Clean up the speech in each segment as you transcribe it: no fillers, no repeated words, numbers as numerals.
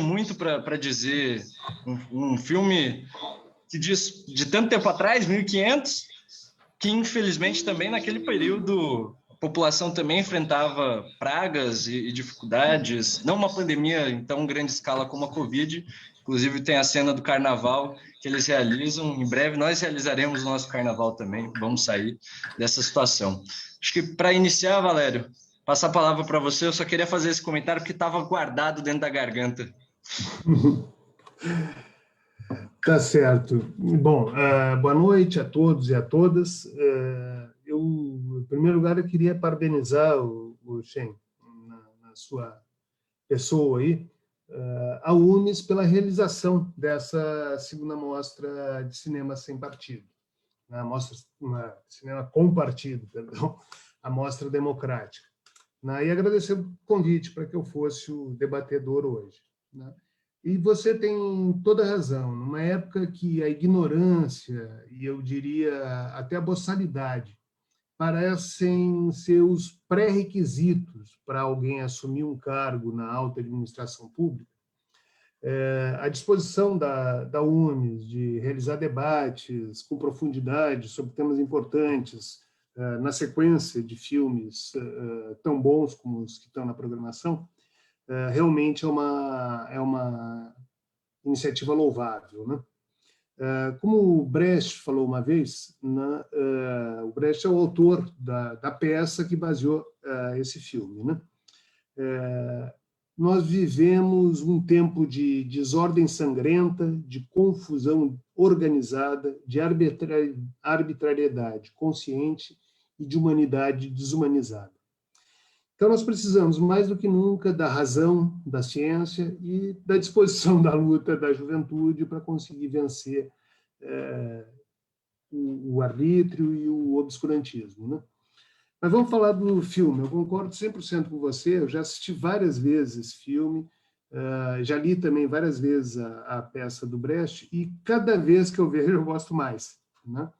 muito para dizer. Um filme que diz de tanto tempo atrás, 1500, que infelizmente também naquele período a população também enfrentava pragas e dificuldades, não uma pandemia em tão grande escala como a Covid. Inclusive tem a cena do carnaval que eles realizam. Em breve nós realizaremos o nosso carnaval também, vamos sair dessa situação. Acho que para iniciar, Valério, passar a palavra para você, eu só queria fazer esse comentário porque estava guardado dentro da garganta. Tá certo. Bom, boa noite a todos e a todas. Em primeiro lugar, eu queria parabenizar o Shen, na sua pessoa aí, a UNES pela realização dessa segunda mostra de cinema sem partido, né? Cinema com partido, perdão, a mostra democrática. Né? E agradecer o convite para que eu fosse o debatedor hoje. Né? E você tem toda a razão. Numa época que a ignorância, e eu diria até a boçalidade, parecem ser os pré-requisitos para alguém assumir um cargo na alta administração pública, a disposição da UNES de realizar debates com profundidade sobre temas importantes, na sequência de filmes tão bons como os que estão na programação, realmente é uma iniciativa louvável, né? Como o Brecht falou uma vez, né, o Brecht é o autor da peça que baseou esse filme, né? Nós vivemos um tempo de desordem sangrenta, de confusão organizada, de arbitrariedade consciente e de humanidade desumanizada. Então, nós precisamos, mais do que nunca, da razão, da ciência e da disposição da luta da juventude para conseguir vencer o arbítrio e o obscurantismo, né? Mas vamos falar do filme. Eu concordo 100% com você, eu já assisti várias vezes esse filme, já li também várias vezes a peça do Brecht, e cada vez que eu vejo eu gosto mais, né?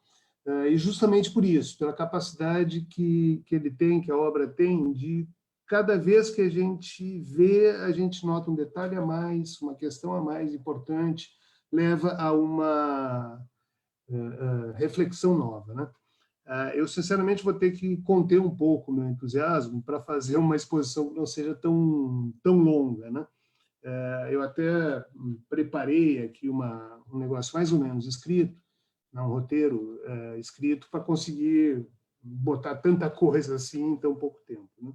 E justamente por isso, pela capacidade que ele tem, que a obra tem, de cada vez que a gente vê, a gente nota um detalhe a mais, uma questão a mais importante, leva a uma reflexão nova, né? Eu, sinceramente, vou ter que conter um pouco o meu entusiasmo para fazer uma exposição que não seja tão longa, né? Eu até preparei aqui um negócio mais ou menos escrito, um roteiro escrito para conseguir botar tanta coisa assim em tão pouco tempo, né?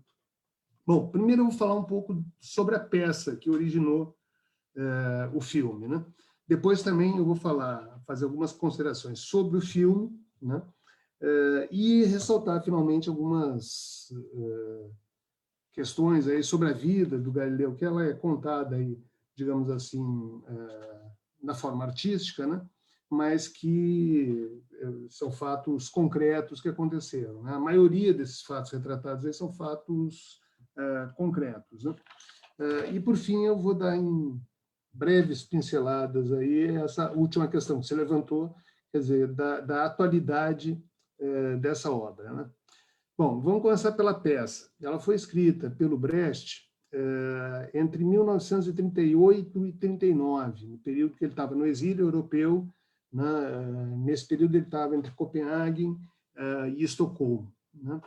Bom, primeiro eu vou falar um pouco sobre a peça que originou o filme, né? Depois também eu vou fazer algumas considerações sobre o filme, né? E ressaltar finalmente algumas questões aí sobre a vida do Galileu, que ela é contada aí, digamos assim, na forma artística, né? Mas que são fatos concretos que aconteceram, né? A maioria desses fatos retratados aí são fatos concretos, né? E, por fim, eu vou dar em breves pinceladas aí essa última questão que você levantou, quer dizer, da atualidade dessa obra, né? Bom, vamos começar pela peça. Ela foi escrita pelo Brecht entre 1938 e 39, no período que ele estava no exílio europeu, né? Nesse período ele estava entre Copenhague e Estocolmo, né?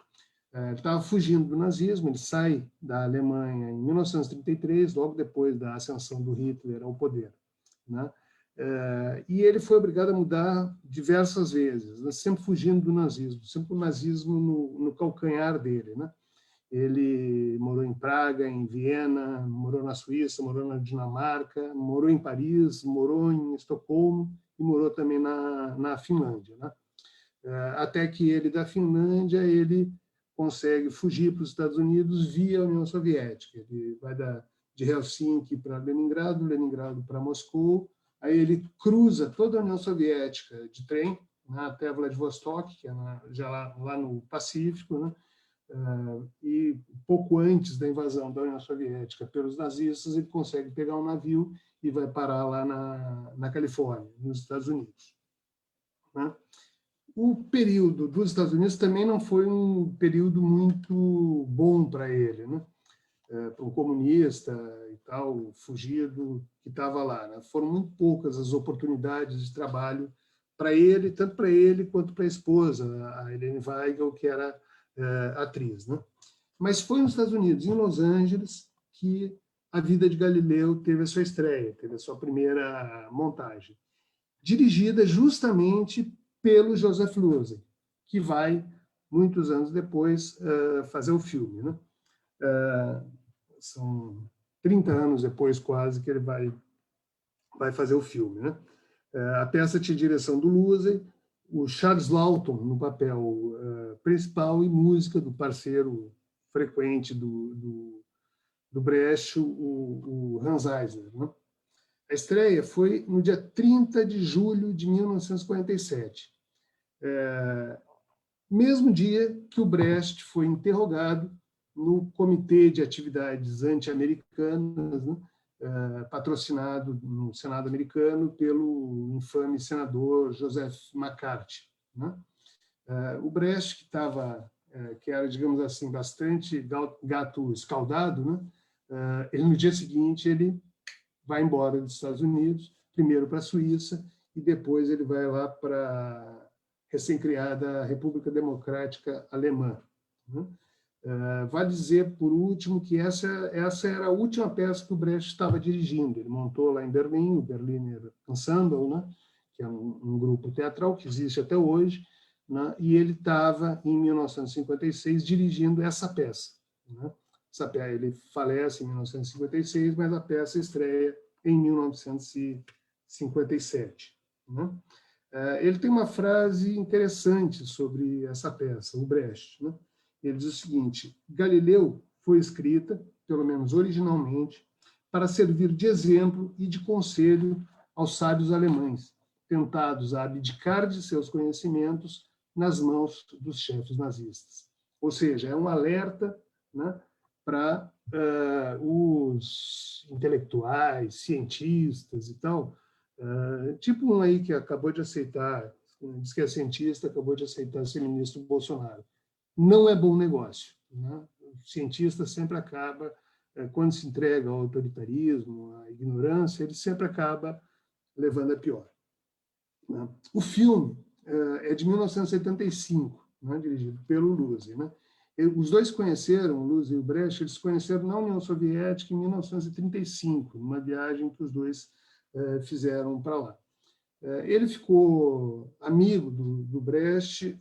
Ele estava fugindo do nazismo, ele sai da Alemanha em 1933, logo depois da ascensão do Hitler ao poder, né? E ele foi obrigado a mudar diversas vezes, né? Sempre fugindo do nazismo, sempre o nazismo no calcanhar dele, né? Ele morou em Praga, em Viena, morou na Suíça, morou na Dinamarca, morou em Paris, morou em Estocolmo e morou também na Finlândia, né? Até que ele, da Finlândia, ele consegue fugir para os Estados Unidos via União Soviética. Ele vai de Helsinki para Leningrado, Leningrado para Moscou, aí ele cruza toda a União Soviética de trem, né, até Vladivostok, que é já lá no Pacífico, né? E pouco antes da invasão da União Soviética pelos nazistas, ele consegue pegar um navio e vai parar lá na Califórnia, nos Estados Unidos, né? O período dos Estados Unidos também não foi um período muito bom para ele, né? para um comunista e tal, fugido, que estava lá, né? Foram muito poucas as oportunidades de trabalho para ele, tanto para ele quanto para a esposa, a Helene Weigel, que era atriz, né? Mas foi nos Estados Unidos, em Los Angeles, que A Vida de Galileu teve a sua estreia, teve a sua primeira montagem, dirigida justamente pelo Joseph Losey, que vai, muitos anos depois, fazer o filme, né? São 30 anos depois, quase, que ele vai fazer o filme, né? A peça tinha direção do Losey, o Charles Lawton no papel principal e música do parceiro frequente do Brecht, o Hans Eisner, né? A estreia foi no dia 30 de julho de 1947, mesmo dia que o Brecht foi interrogado no Comitê de Atividades Anti-Americanas, né, patrocinado no Senado americano pelo infame senador Joseph McCarthy, né? O Brecht, que era, digamos assim, bastante gato escaldado, né? Ele, no dia seguinte, ele vai embora dos Estados Unidos, primeiro para a Suíça, e depois ele vai lá para a recém-criada República Democrática Alemã, né? Vale dizer, por último, que essa era a última peça que o Brecht estava dirigindo. Ele montou lá em Berlim, o Berliner Ensemble, né? Que é um grupo teatral que existe até hoje, né? E ele estava, em 1956, dirigindo essa peça, né? Ele falece em 1956, mas a peça estreia em 1957. Né? Ele tem uma frase interessante sobre essa peça, o Brecht, né? Ele diz o seguinte: Galileu foi escrita, pelo menos originalmente, para servir de exemplo e de conselho aos sábios alemães, tentados a abdicar de seus conhecimentos nas mãos dos chefes nazistas. Ou seja, é um alerta, né, para os intelectuais, cientistas e tal, tipo um aí que acabou de aceitar, diz que é cientista, acabou de aceitar ser ministro Bolsonaro. Não é bom negócio, né? O cientista sempre acaba, quando se entrega ao autoritarismo, à ignorância, ele sempre acaba levando a pior, né? O filme é de 1975, né, dirigido pelo Losey, né? Os dois conheceram, o Losey e o Brecht, eles se conheceram na União Soviética em 1935, numa viagem que os dois fizeram para lá. Ele ficou amigo do Brecht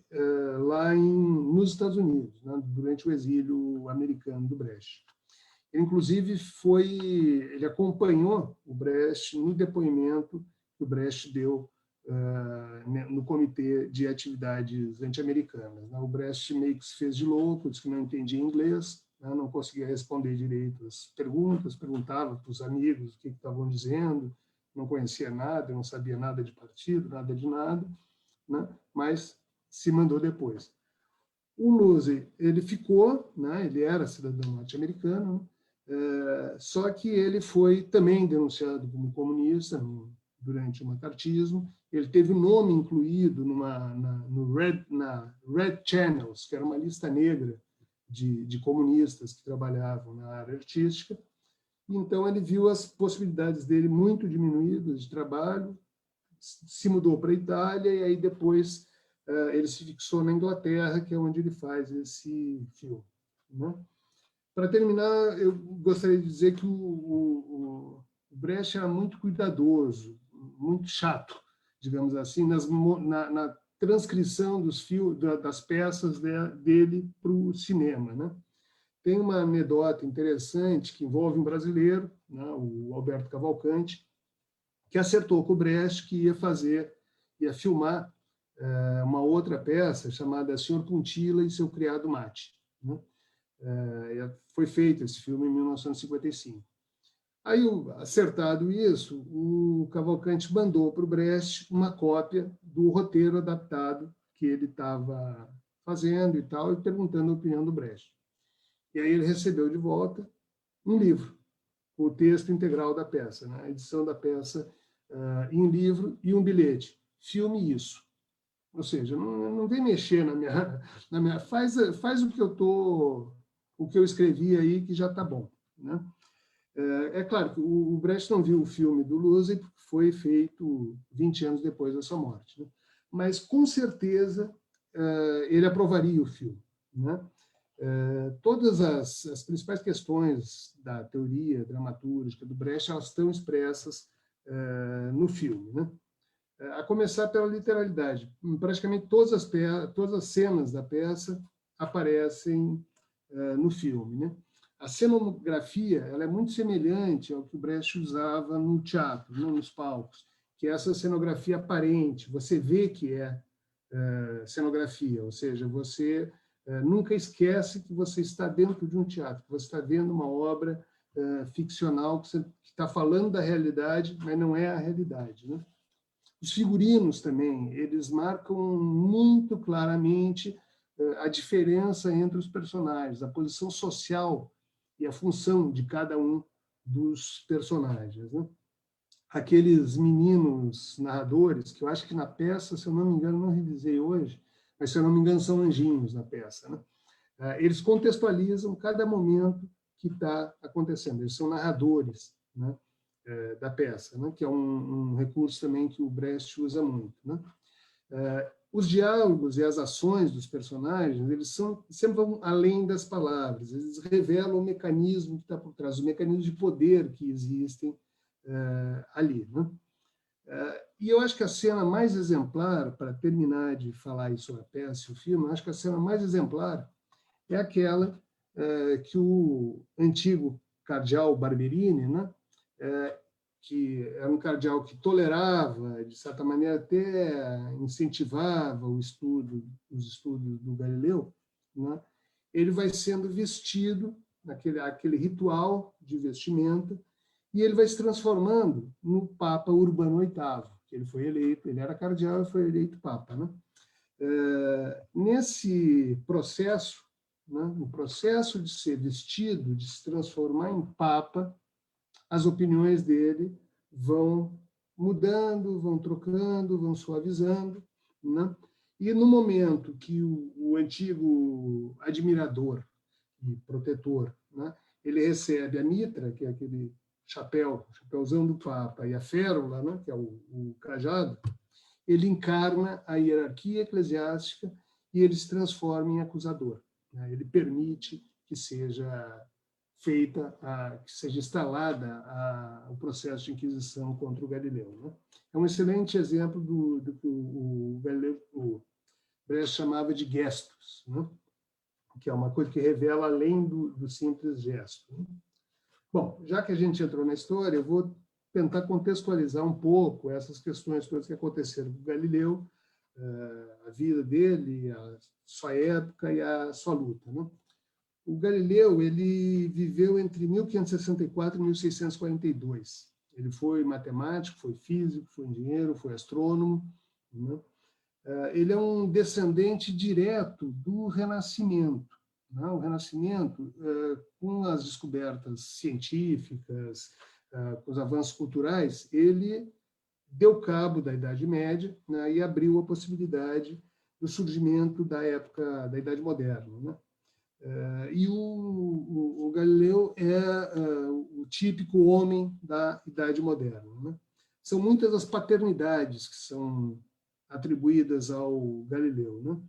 lá nos Estados Unidos, né, durante o exílio americano do Brecht. Ele, inclusive, ele acompanhou o Brecht no depoimento que o Brecht deu no Comitê de Atividades Anti-Americanas. O Brecht meio que se fez de louco, disse que não entendia inglês, né, não conseguia responder direito as perguntas, perguntava para os amigos o que estavam dizendo, não conhecia nada, não sabia nada de partido, nada de nada, né, mas se mandou depois. O Losey, ele ficou, né, ele era cidadão norte-americano, só que ele foi também denunciado como comunista durante o macartismo. Ele teve o nome incluído na Red Channels, que era uma lista negra de comunistas que trabalhavam na área artística. Então, ele viu as possibilidades dele muito diminuídas de trabalho, se mudou para a Itália e aí depois ele se fixou na Inglaterra, que é onde ele faz esse filme, né? Para terminar, eu gostaria de dizer que o Brecht era muito cuidadoso, muito chato, digamos assim, na transcrição das peças dele para o cinema, né? Tem uma anedota interessante que envolve um brasileiro, né, o Alberto Cavalcanti, que acertou com o Brecht que ia filmar uma outra peça chamada Senhor Puntilla e seu criado Mate, né? Foi feito esse filme em 1955. Aí, acertado isso, o Cavalcanti mandou para o Brecht uma cópia do roteiro adaptado que ele estava fazendo e tal, e perguntando a opinião do Brecht. E aí ele recebeu de volta um livro, o texto integral da peça, né? A edição da peça em livro e um bilhete. Filme isso. Ou seja, não vem mexer na minha faz o que eu escrevi aí que já está bom, né? É claro que o Brecht não viu o filme do Lusig, porque foi feito 20 anos depois da sua morte, né? Mas, com certeza, ele aprovaria o filme, né? Todas as principais questões da teoria dramatúrgica do Brecht, elas estão expressas no filme, né? A começar pela literalidade. Praticamente todas as cenas da peça aparecem no filme, né? A cenografia, ela é muito semelhante ao que o Brecht usava no teatro, não nos palcos, que é essa cenografia aparente. Você vê que é cenografia, ou seja, você nunca esquece que você está dentro de um teatro, que você está vendo uma obra ficcional que está falando da realidade, mas não é a realidade, né? Os figurinos também, eles marcam muito claramente a diferença entre os personagens, a posição social e a função de cada um dos personagens, né? Aqueles meninos narradores, que eu acho que na peça, se eu não me engano, não revisei hoje, mas se eu não me engano são anjinhos na peça, né? Eles contextualizam cada momento que está acontecendo, eles são narradores, né, da peça, né, que é um recurso também que o Brecht usa muito, né? Os diálogos e as ações dos personagens, eles sempre vão além das palavras, eles revelam o mecanismo que está por trás, o mecanismo de poder que existem ali, né? E eu acho que a cena mais exemplar, para terminar de falar sobre a peça e o filme, eu acho que a cena mais exemplar é aquela que o antigo cardeal Barberini, né, que era um cardeal que tolerava, de certa maneira até incentivava os estudos do Galileu, né, ele vai sendo vestido aquele ritual de vestimenta, e ele vai se transformando no Papa Urbano VIII, que ele foi eleito, ele era cardeal e foi eleito Papa, né? Nesse processo, né, no processo de ser vestido, de se transformar em Papa, as opiniões dele vão mudando, vão trocando, vão suavizando, né? E no momento que o antigo admirador e protetor, né, ele recebe a mitra, que é aquele chapéuzão do Papa, e a férula, né, que é o cajado, ele encarna a hierarquia eclesiástica e ele se transforma em acusador, né? Ele permite que seja que seja instalada o processo de inquisição contra o Galileu, né? É um excelente exemplo do que o Brecht chamava de gestos, né? Que é uma coisa que revela além do simples gesto, né? Bom, já que a gente entrou na história, eu vou tentar contextualizar um pouco essas questões todas que aconteceram com Galileu, a vida dele, a sua época e a sua luta, né? O Galileu, ele viveu entre 1564 e 1642. Ele foi matemático, foi físico, foi engenheiro, foi astrônomo, né? Ele é um descendente direto do Renascimento, né? O Renascimento, com as descobertas científicas, com os avanços culturais, ele deu cabo da Idade Média, né, e abriu a possibilidade do surgimento da época da Idade Moderna, né? E o Galileu é o típico homem da Idade Moderna, né? São muitas as paternidades que são atribuídas ao Galileu, né?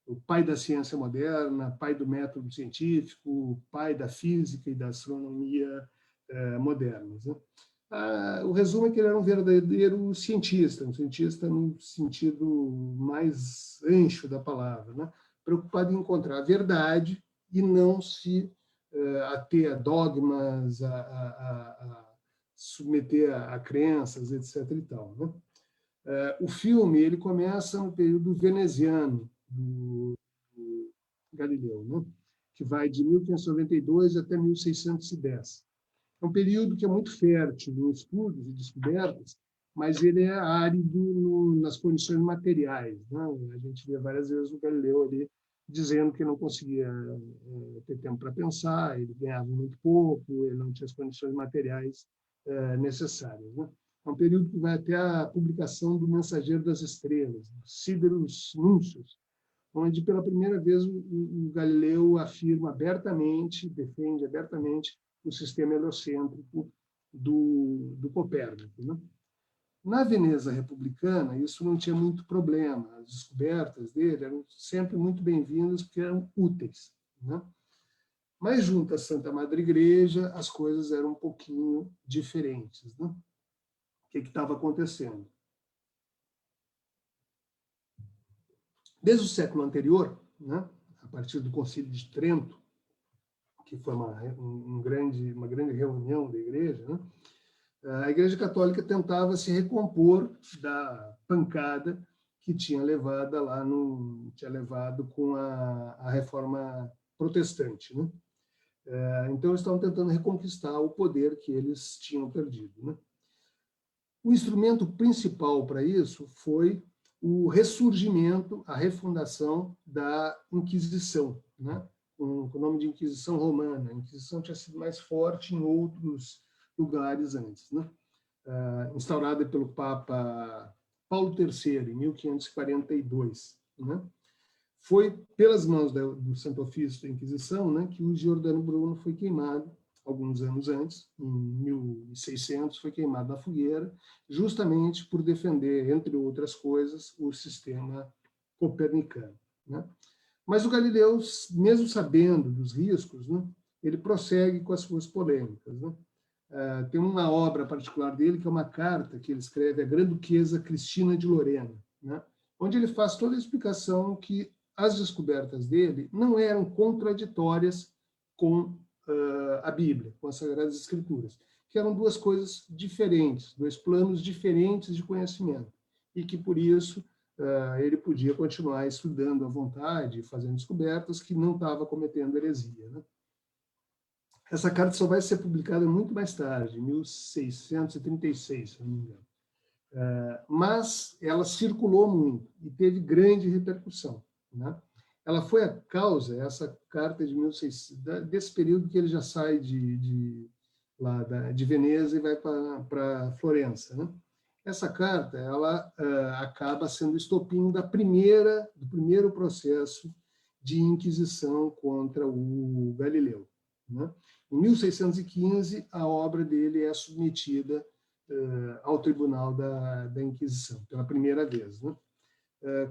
O pai da ciência moderna, pai do método científico, pai da física e da astronomia modernas, né? O resumo é que ele era um verdadeiro cientista, um cientista no sentido mais ancho da palavra, né? Preocupado em encontrar a verdade e não se ater a dogmas, a submeter a crenças, etc. e tal, né? O filme ele começa no período veneziano do Galileu, né? Que vai de 1592 até 1610. É um período que é muito fértil em estudos e descobertas, mas ele é árido nas condições materiais, né? A gente vê várias vezes o Galileu ali dizendo que não conseguia ter tempo para pensar, ele ganhava muito pouco, ele não tinha as condições materiais necessárias, né? É um período que vai até a publicação do Mensageiro das Estrelas, Siderus Nuncius, onde pela primeira vez o Galileu afirma abertamente, defende abertamente o sistema heliocêntrico do Copérnico, né? Na Veneza republicana, isso não tinha muito problema. As descobertas dele eram sempre muito bem-vindas, porque eram úteis, né? Mas, junto à Santa Madre Igreja, as coisas eram um pouquinho diferentes, né? O que estava acontecendo? Desde o século anterior, né, a partir do Concílio de Trento, que foi uma grande reunião da Igreja, né, a Igreja Católica tentava se recompor da pancada que tinha levado com a Reforma Protestante, né? Então, eles estavam tentando reconquistar o poder que eles tinham perdido, né? O instrumento principal para isso foi o ressurgimento, a refundação da Inquisição, né? Com o nome de Inquisição Romana. A Inquisição tinha sido mais forte em outros lugares antes, né? Instaurada pelo Papa Paulo III, em 1542, né? Foi pelas mãos do Santo Ofício da Inquisição, né, que o Giordano Bruno foi queimado alguns anos antes, em 1600, foi queimado na fogueira, justamente por defender, entre outras coisas, o sistema copernicano, né? Mas o Galileu, mesmo sabendo dos riscos, né, ele prossegue com as suas polêmicas, né? Tem uma obra particular dele, que é uma carta que ele escreve à Grã-Duquesa Cristina de Lorena, né, onde ele faz toda a explicação que as descobertas dele não eram contraditórias com a Bíblia, com as Sagradas Escrituras, que eram duas coisas diferentes, dois planos diferentes de conhecimento, e que, por isso, ele podia continuar estudando à vontade, fazendo descobertas, que não estava cometendo heresia, né? Essa carta só vai ser publicada muito mais tarde, em 1636, se não me engano. Mas ela circulou muito e teve grande repercussão, né? Ela foi a causa, essa carta de 1600, desse período que ele já sai de Veneza e vai para Florença, né? Essa carta, ela acaba sendo o estopim do primeiro processo de inquisição contra o Galileu, né? Em 1615, a obra dele é submetida ao Tribunal da Inquisição, pela primeira vez, né?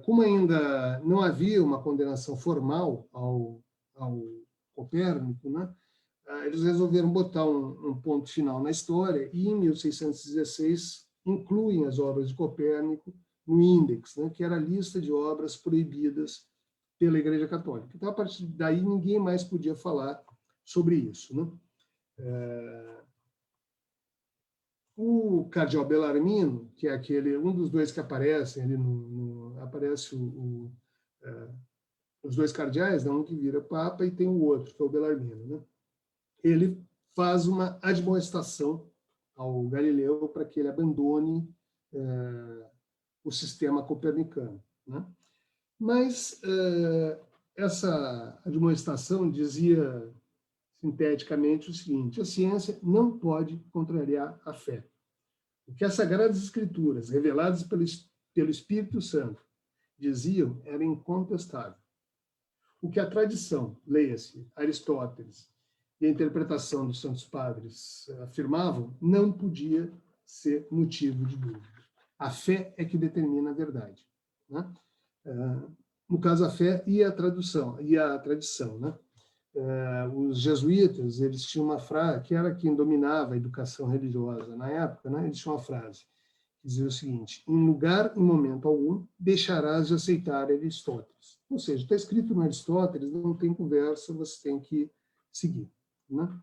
Como ainda não havia uma condenação formal ao Copérnico, né, eles resolveram botar um ponto final na história e, em 1616, incluem as obras de Copérnico no Índex, né, que era a lista de obras proibidas pela Igreja Católica. Então, a partir daí, ninguém mais podia falar sobre isso, né? O cardeal Bellarmino, que é um dos dois que aparecem ali aparece os dois cardeais, né, um que vira papa e tem o outro, que é o Bellarmino, né? Ele faz uma admoestação ao Galileu para que ele abandone o sistema copernicano, né? Mas essa admoestação dizia sinteticamente o seguinte: a ciência não pode contrariar a fé. O que as Sagradas Escrituras, reveladas pelo Espírito Santo, diziam era incontestável. O que a tradição, leia-se, Aristóteles, e a interpretação dos Santos Padres afirmavam, não podia ser motivo de dúvida. A fé é que determina a verdade, né? No caso, a fé e a tradição, né? Os jesuítas, eles tinham uma frase, que era quem dominava a educação religiosa na época, né? Eles tinham uma frase que dizia o seguinte: em lugar, em momento algum, deixarás de aceitar Aristóteles. Ou seja, está escrito no Aristóteles, não tem conversa, você tem que seguir, né?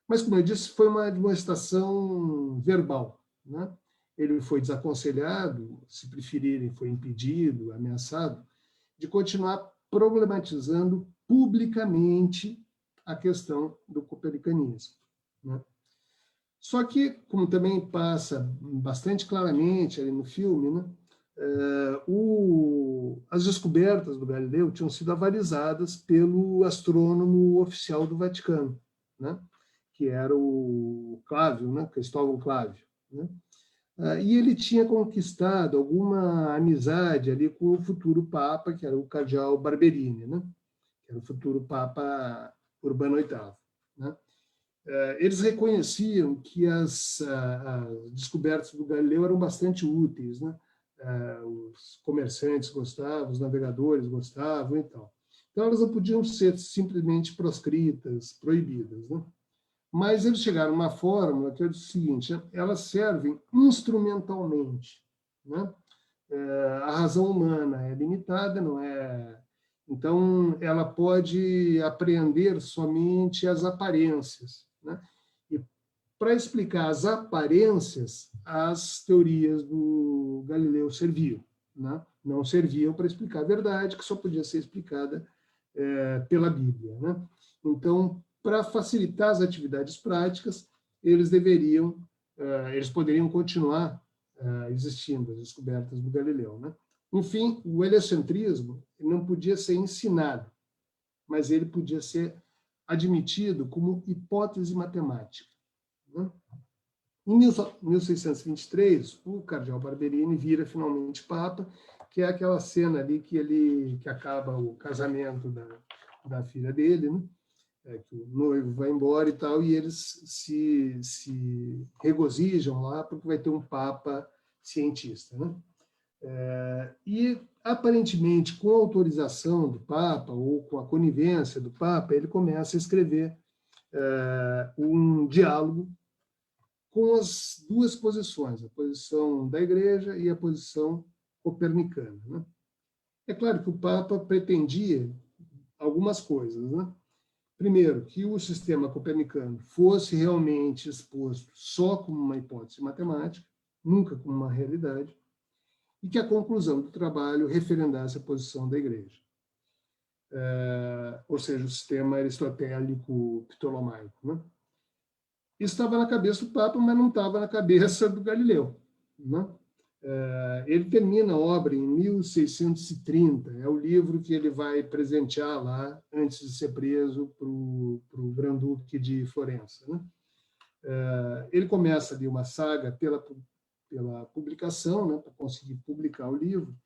Mas, como eu disse, foi uma admoestação verbal, né? Ele foi desaconselhado, se preferirem, foi impedido, ameaçado, de continuar problematizando publicamente a questão do copernicanismo, né? Só que, como também passa bastante claramente ali no filme, né, as descobertas do Galileu tinham sido avalizadas pelo astrônomo oficial do Vaticano, né, que era o Clavio, né, Cristóvão Clavio, né? E ele tinha conquistado alguma amizade ali com o futuro Papa, que era o cardeal Barberini, né? Que era o futuro Papa Urbano VIII, né? eles reconheciam que as descobertas do Galileu eram bastante úteis, né? Os comerciantes gostavam, os navegadores gostavam e tal. Então, elas não podiam ser simplesmente proscritas, proibidas, né? Mas eles chegaram a uma fórmula que é o seguinte: elas servem instrumentalmente, né? A razão humana é limitada, não é? Então, ela pode apreender somente as aparências, né? E para explicar as aparências, as teorias do Galileu serviam, né? Não serviam para explicar a verdade, que só podia ser explicada pela Bíblia, né? Então, para facilitar as atividades práticas, eles poderiam continuar existindo as descobertas do Galileu, né? Enfim, o heliocentrismo não podia ser ensinado, mas ele podia ser admitido como hipótese matemática, né? Em 1623, o cardeal Barberini vira finalmente papa, que é aquela cena ali que acaba o casamento da filha dele, né? Que o noivo vai embora e tal, e eles se regozijam lá porque vai ter um papa cientista, né? E, aparentemente, com a autorização do Papa, ou com a conivência do Papa, ele começa a escrever um diálogo com as duas posições, a posição da Igreja e a posição copernicana, né? É claro que o Papa pretendia algumas coisas, né? Primeiro, que o sistema copernicano fosse realmente exposto só como uma hipótese matemática, nunca como uma realidade, e que a conclusão do trabalho referendasse a posição da Igreja. Ou seja, o sistema aristotélico ptolomaico, né? Isso estava na cabeça do Papa, mas não estava na cabeça do Galileu, né? Ele termina a obra em 1630, é o livro que ele vai presentear lá antes de ser preso para o Granduque de Florença, né? Ele começa ali uma saga pela publicação, né, para conseguir publicar o livro,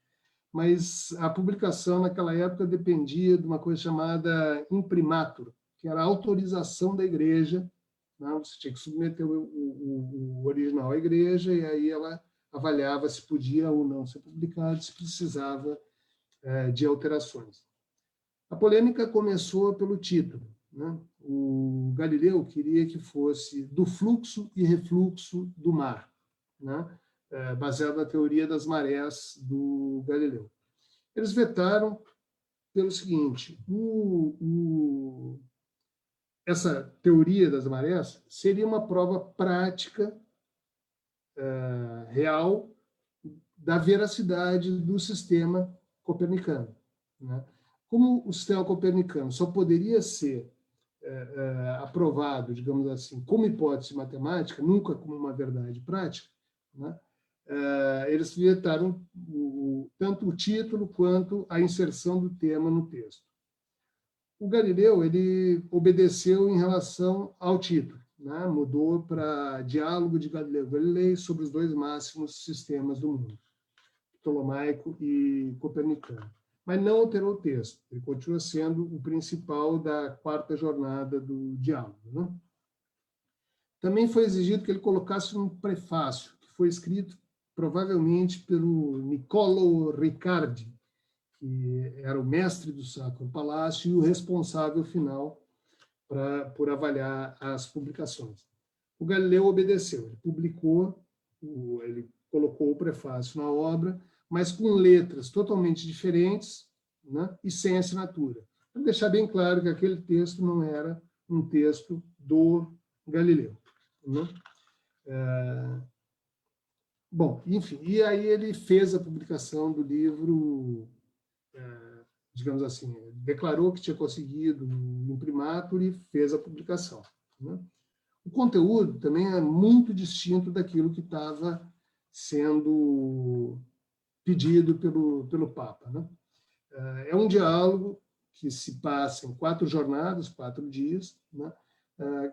mas a publicação naquela época dependia de uma coisa chamada imprimatur, que era a autorização da Igreja, né? Você tinha que submeter o original à Igreja e aí ela avaliava se podia ou não ser publicado, se precisava de alterações. A polêmica começou pelo título, né? O Galileu queria que fosse do fluxo e refluxo do mar, né? Baseado na teoria das marés do Galileu. Eles vetaram pelo seguinte: essa teoria das marés seria uma prova prática, real, da veracidade do sistema copernicano, né? Como o sistema copernicano só poderia ser aprovado, digamos assim, como hipótese matemática, nunca como uma verdade prática, né? Eles vetaram tanto o título quanto a inserção do tema no texto. O Galileu ele obedeceu em relação ao título, né? Mudou para Diálogo de Galileu Galilei sobre os dois máximos sistemas do mundo, ptolomaico e copernicano. Mas não alterou o texto, ele continua sendo o principal da quarta jornada do diálogo, né? Também foi exigido que ele colocasse um prefácio, que foi escrito provavelmente pelo Niccolò Riccardi, que era o mestre do Sacro Palácio e o responsável final por avaliar as publicações. O Galileu obedeceu, ele publicou, ele colocou o prefácio na obra, mas com letras totalmente diferentes, né, e sem assinatura. Para deixar bem claro que aquele texto não era um texto do Galileu, né? Bom, enfim, e aí ele fez a publicação do livro, digamos assim, declarou que tinha conseguido o imprimatur e fez a publicação, né? O conteúdo também é muito distinto daquilo que estava sendo pedido pelo Papa, né? É um diálogo que se passa em 4 jornadas, 4 dias, né?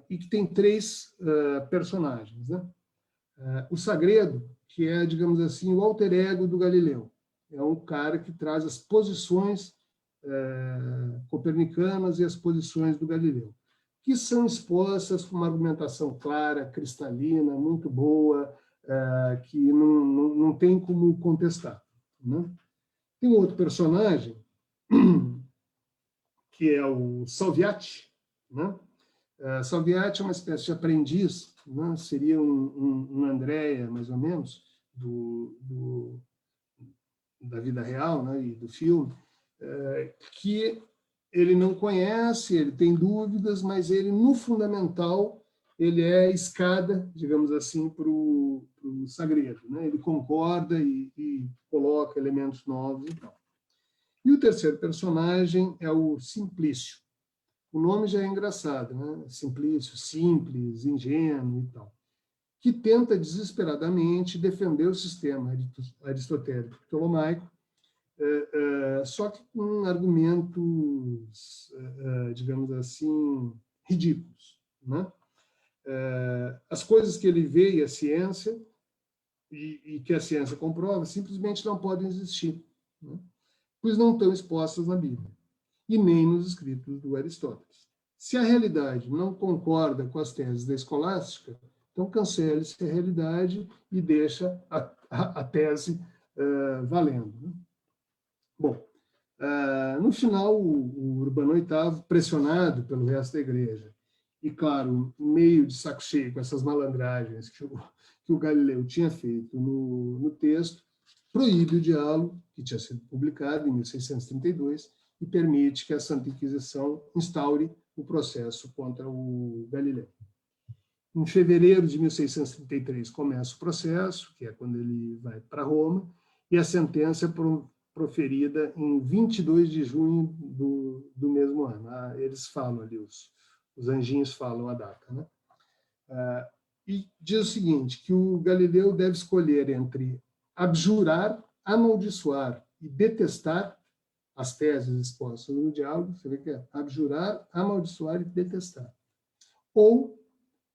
E que tem 3 personagens, né? O Sagredo, que é, digamos assim, o alter ego do Galileu. É um cara que traz as posições copernicanas e as posições do Galileu. que são expostas com uma argumentação clara, cristalina, muito boa, que não tem como contestar, né? Tem um outro personagem, que é o Salviati, né? Salviati é uma espécie de aprendiz, né? Seria um Andréia, mais ou menos, da vida real, né? E do filme, que ele não conhece, ele tem dúvidas, mas ele, no fundamental, ele é escada, digamos assim, para o Sagredo, né? Ele concorda e coloca elementos novos e tal. E o terceiro personagem é o Simplício. O nome já é engraçado, né? Simplício, simples, ingênuo e tal, que tenta desesperadamente defender o sistema aristotélico ptolomaico, só que com argumentos, digamos assim, ridículos, né? As coisas que ele vê e a ciência, e que a ciência comprova, simplesmente não podem existir, né? Pois não estão expostas na Bíblia, e nem nos escritos do Aristóteles. Se a realidade não concorda com as teses da escolástica, então cancele-se a realidade e deixa a tese valendo, né? Bom, no final, o Urbano VIII, pressionado pelo resto da igreja, e, claro, meio de saco cheio com essas malandragens que o Galileu tinha feito no texto, proíbe o diálogo, que tinha sido publicado em 1632, e permite que a Santa Inquisição instaure o processo contra o Galileu. Em fevereiro de 1633 começa o processo, que é quando ele vai para Roma, e a sentença é proferida em 22 de junho do mesmo ano. Eles falam ali, os anjinhos falam a data, né? E diz o seguinte, que o Galileu deve escolher entre abjurar, amaldiçoar e detestar as teses expostas no diálogo, você vê que é abjurar, amaldiçoar e detestar, ou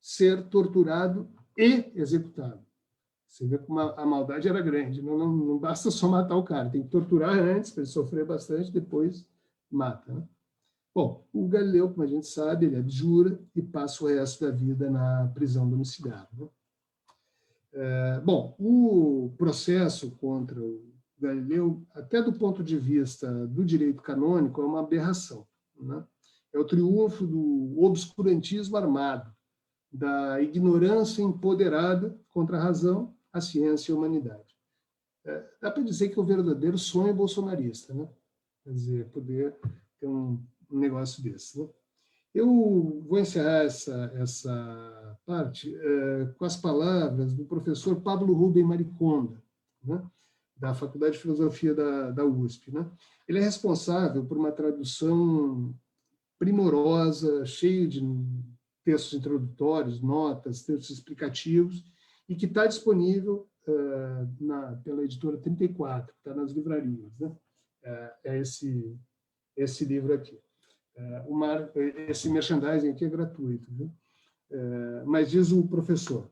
ser torturado e executado. Você vê como a maldade era grande, não basta só matar o cara, tem que torturar antes, para ele sofrer bastante, depois mata, né? Bom, o Galileu, como a gente sabe, ele abjura e passa o resto da vida na prisão domiciliar, né? Bom, o processo contra o Galileu, até do ponto de vista do direito canônico, é uma aberração, né? É o triunfo do obscurantismo armado, da ignorância empoderada contra a razão, a ciência e a humanidade. Dá para dizer que é o verdadeiro sonho bolsonarista, né? Quer dizer, poder ter um negócio desse, né? Eu vou encerrar essa parte com as palavras do professor Pablo Rubem Mariconda, né? Da Faculdade de Filosofia da USP, né? Ele é responsável por uma tradução primorosa, cheia de textos introdutórios, notas, textos explicativos, e que está disponível pela editora 34, que está nas livrarias, né? É esse livro aqui. Esse merchandising aqui é gratuito, viu? Mas diz o professor,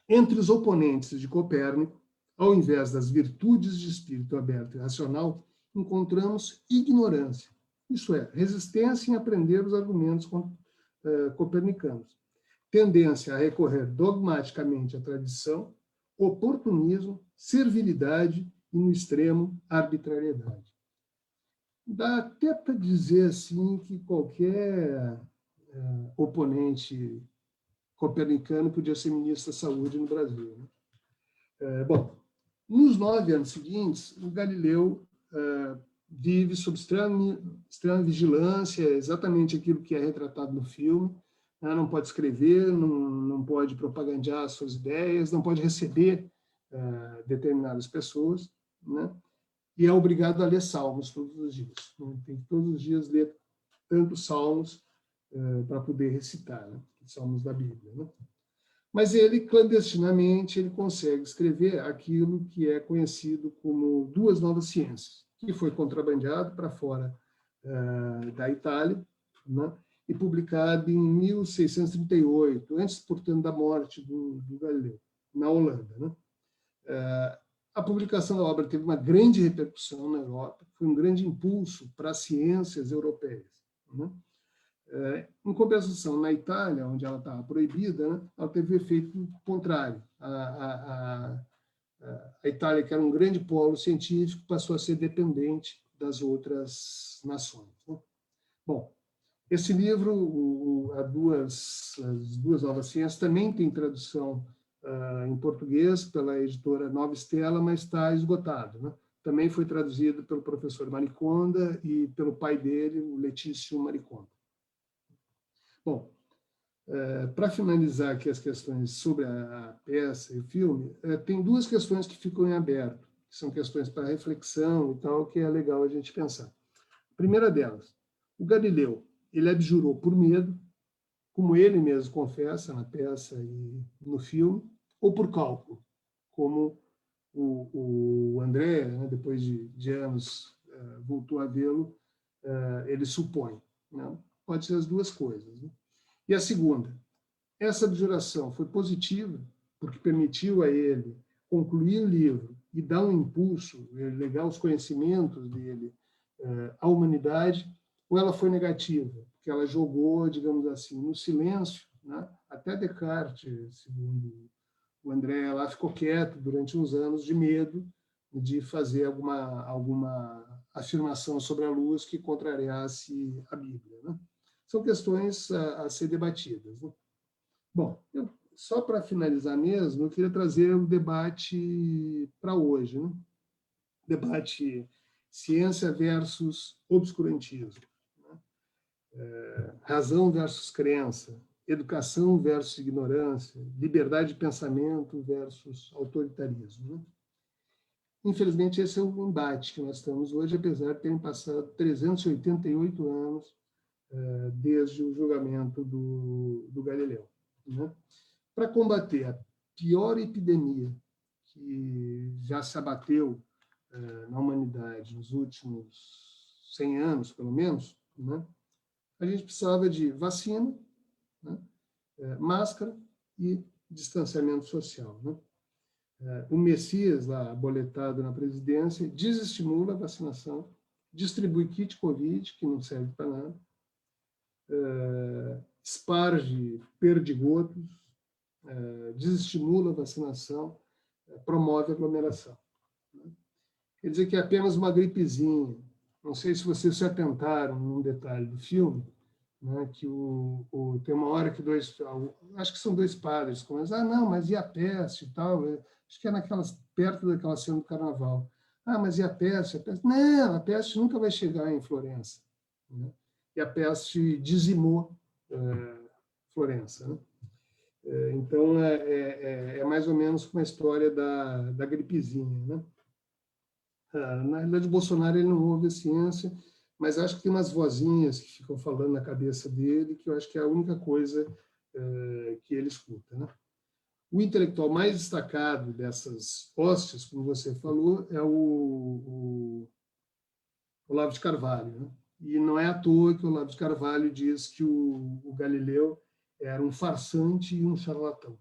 entre os oponentes de Copérnico, ao invés das virtudes de espírito aberto e racional, encontramos ignorância, isso é, resistência em aprender os argumentos copernicanos, tendência a recorrer dogmaticamente à tradição, oportunismo, servilidade e, no extremo, arbitrariedade. Dá até para dizer assim que qualquer oponente copernicano podia ser ministro da Saúde no Brasil, né? Bom, nos 9 anos seguintes, o Galileu vive sob extrema vigilância, exatamente aquilo que é retratado no filme, né? Não pode escrever, não pode propagandear suas ideias, não pode receber determinadas pessoas, né? E é obrigado a ler salmos todos os dias, né? Tem que todos os dias ler tantos salmos para poder recitar, né? Salmos da Bíblia, né? Mas ele, clandestinamente, ele consegue escrever aquilo que é conhecido como Duas Novas Ciências, que foi contrabandeado para fora da Itália, né? E publicado em 1638, antes, portanto, da morte do Galileu, na Holanda, né? A publicação da obra teve uma grande repercussão na Europa, foi um grande impulso para as ciências europeias, né? Em compensação, na Itália, onde ela estava proibida, né, ela teve o efeito contrário. A Itália, que era um grande polo científico, passou a ser dependente das outras nações, né? Bom, esse livro, As Duas Novas Ciências, também tem tradução em português pela editora Nova Estela, mas está esgotado, né? Também foi traduzido pelo professor Mariconda e pelo pai dele, o Letício Mariconda. Bom, para finalizar aqui as questões sobre a peça e o filme, tem duas questões que ficam em aberto, que são questões para reflexão e tal, que é legal a gente pensar. A primeira delas, o Galileu, ele abjurou por medo, como ele mesmo confessa na peça e no filme, ou por cálculo, como o André, né, depois de anos, voltou a vê-lo, ele supõe, né? Pode ser as duas coisas, né? E a segunda, essa abjuração foi positiva, porque permitiu a ele concluir o livro e dar um impulso, legar os conhecimentos dele à humanidade, ou ela foi negativa, porque ela jogou, digamos assim, no silêncio, né? Até Descartes, segundo o André, lá ficou quieto durante uns anos de medo de fazer alguma afirmação sobre a luz que contrariasse a Bíblia, né? São questões a ser debatidas, né? Bom, só para finalizar mesmo, eu queria trazer um debate para hoje, né? Debate ciência versus obscurantismo, né? Razão versus crença, educação versus ignorância, liberdade de pensamento versus autoritarismo, né? Infelizmente, esse é o embate que nós estamos hoje, apesar de terem passado 388 anos desde o julgamento do Galileu, né? Para combater a pior epidemia que já se abateu na humanidade nos últimos 100 anos, pelo menos, né? A gente precisava de vacina, né? Máscara e distanciamento social, né? O Messias, lá boletado na presidência, desestimula a vacinação, distribui kit Covid, que não serve para nada, esparge perdigotos, desestimula a vacinação, promove a aglomeração, né? Quer dizer que é apenas uma gripezinha. Não sei se vocês se atentaram num detalhe do filme, né, que tem uma hora que acho que são dois padres, começam, não, mas e a peste e tal? Acho que é perto daquela cena do carnaval. Mas e a peste? A peste? Não, a peste nunca vai chegar em Florença, né? E a peste dizimou Florença, né? Então, é mais ou menos uma história da gripezinha, né? Na realidade, o Bolsonaro ele não ouve a ciência, mas acho que tem umas vozinhas que ficam falando na cabeça dele, que eu acho que é a única coisa que ele escuta, né? O intelectual mais destacado dessas hostes, como você falou, é o Olavo de Carvalho, né? E não é à toa que o Olavo de Carvalho diz que o Galileu era um farsante e um charlatão,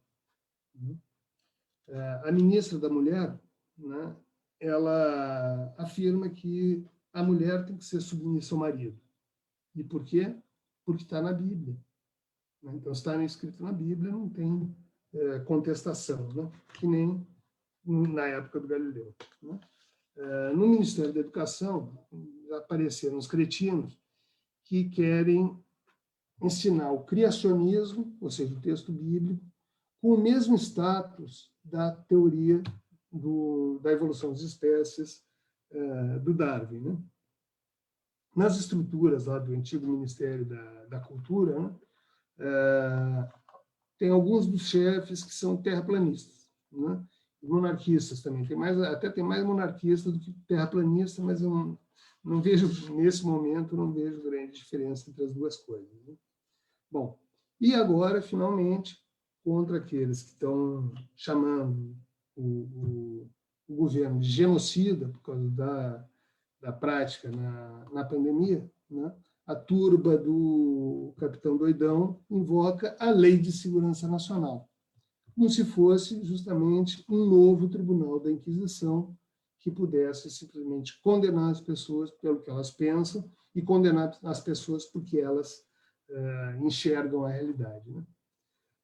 né? A ministra da Mulher, né, ela afirma que a mulher tem que ser submissa ao marido. E por quê? Porque está na Bíblia, né? Então, se está escrito na Bíblia, não tem contestação, né? Que nem na época do Galileu, né? No Ministério da Educação, apareceram os cretinos que querem ensinar o criacionismo, ou seja, o texto bíblico, com o mesmo status da teoria da evolução das espécies do Darwin, né? Nas estruturas lá do antigo Ministério da Cultura, né, tem alguns dos chefes que são terraplanistas, né? Monarquistas também. Até tem mais monarquista do que terraplanista, mas eu não vejo, nesse momento, não vejo grande diferença entre as duas coisas, né? Bom, e agora, finalmente, contra aqueles que estão chamando o governo de genocida por causa da prática na pandemia, né? A turba do capitão Doidão invoca a Lei de Segurança Nacional, como se fosse justamente um novo tribunal da Inquisição que pudesse simplesmente condenar as pessoas pelo que elas pensam e condenar as pessoas porque elas enxergam a realidade, né?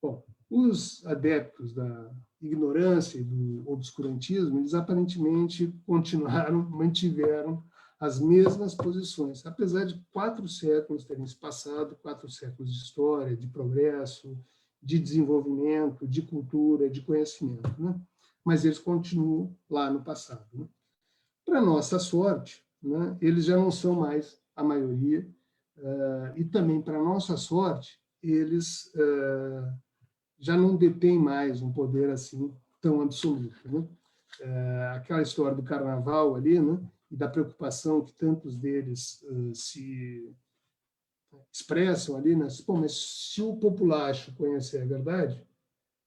Bom, os adeptos da ignorância e do obscurantismo, eles aparentemente mantiveram as mesmas posições, apesar de 4 séculos terem se passado, 4 séculos de história, de progresso, de desenvolvimento, de cultura, de conhecimento, né? Mas eles continuam lá no passado, né? Para nossa sorte, né, eles já não são mais a maioria, e também, para nossa sorte, eles já não detêm mais um poder assim tão absoluto, né? Aquela história do carnaval ali, né, e da preocupação que tantos deles se expressam ali, né? Pô, mas se o populacho conhecer a verdade,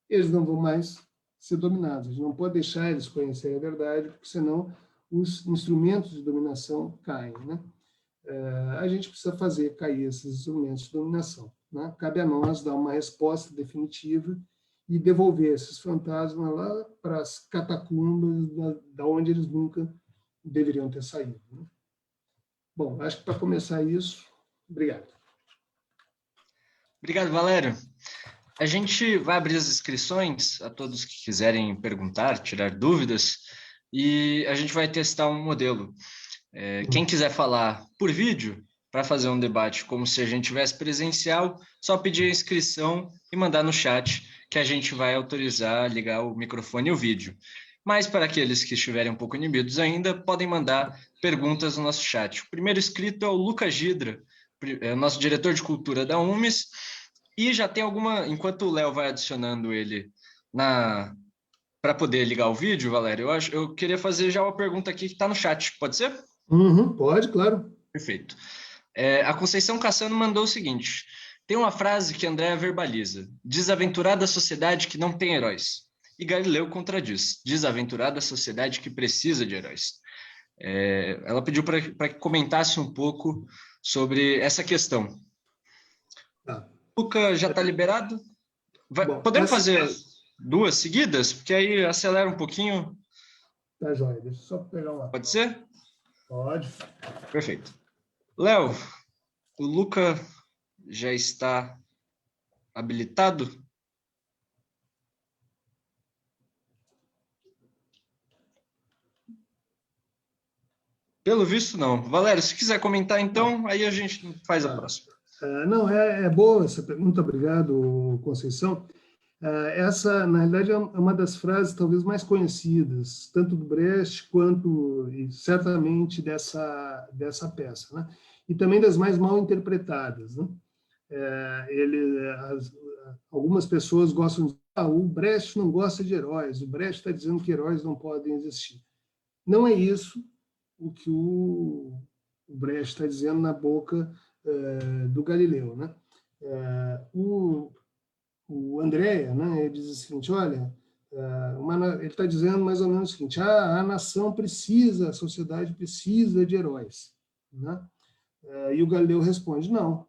eles não vão mais ser dominados. A gente não pode deixar eles conhecerem a verdade, porque senão os instrumentos de dominação caem, né? A gente precisa fazer cair esses instrumentos de dominação, né? Cabe a nós dar uma resposta definitiva e devolver esses fantasmas lá para as catacumbas da onde eles nunca deveriam ter saído, né? Bom, acho que para começar isso, obrigado. Obrigado, Valério. A gente vai abrir as inscrições a todos que quiserem perguntar, tirar dúvidas, e a gente vai testar um modelo. Quem quiser falar por vídeo, para fazer um debate como se a gente tivesse presencial, só pedir a inscrição e mandar no chat, que a gente vai autorizar ligar o microfone e o vídeo. Mas para aqueles que estiverem um pouco inibidos ainda, podem mandar perguntas no nosso chat. O primeiro inscrito é o Lucas Gidra, nosso diretor de cultura da UMES, e já tem alguma, enquanto o Léo vai adicionando ele para poder ligar o vídeo, Valério, eu queria fazer já uma pergunta aqui que está no chat, pode ser? Pode, claro. Perfeito. A Conceição Cassano mandou o seguinte: tem uma frase que Andréa verbaliza: desaventurada sociedade que não tem heróis. E Galileu contradiz: desaventurada sociedade que precisa de heróis. Ela pediu para que comentasse um pouco sobre essa questão. Tá. Luca já está liberado? Bom, podemos fazer duas seguidas? Porque aí acelera um pouquinho. Tá, joia. Deixa eu só pegar uma. Pode ser? Pode. Perfeito. Léo, o Luca já está habilitado? Pelo visto, não. Valério, se quiser comentar, então, aí a gente faz a próxima. Não, é boa essa pergunta, obrigado, Conceição. Essa, na realidade, é uma das frases talvez mais conhecidas, tanto do Brecht quanto, e certamente, dessa peça, né? E também das mais mal interpretadas, né? Algumas pessoas gostam de dizer, o Brecht não gosta de heróis, o Brecht está dizendo que heróis não podem existir. Não é isso o que o Brecht está dizendo na boca do Galileu, né? O Andrea, né, ele diz o seguinte, olha, ele está dizendo mais ou menos o seguinte, a nação precisa, a sociedade precisa de heróis, né? E o Galileu responde, não,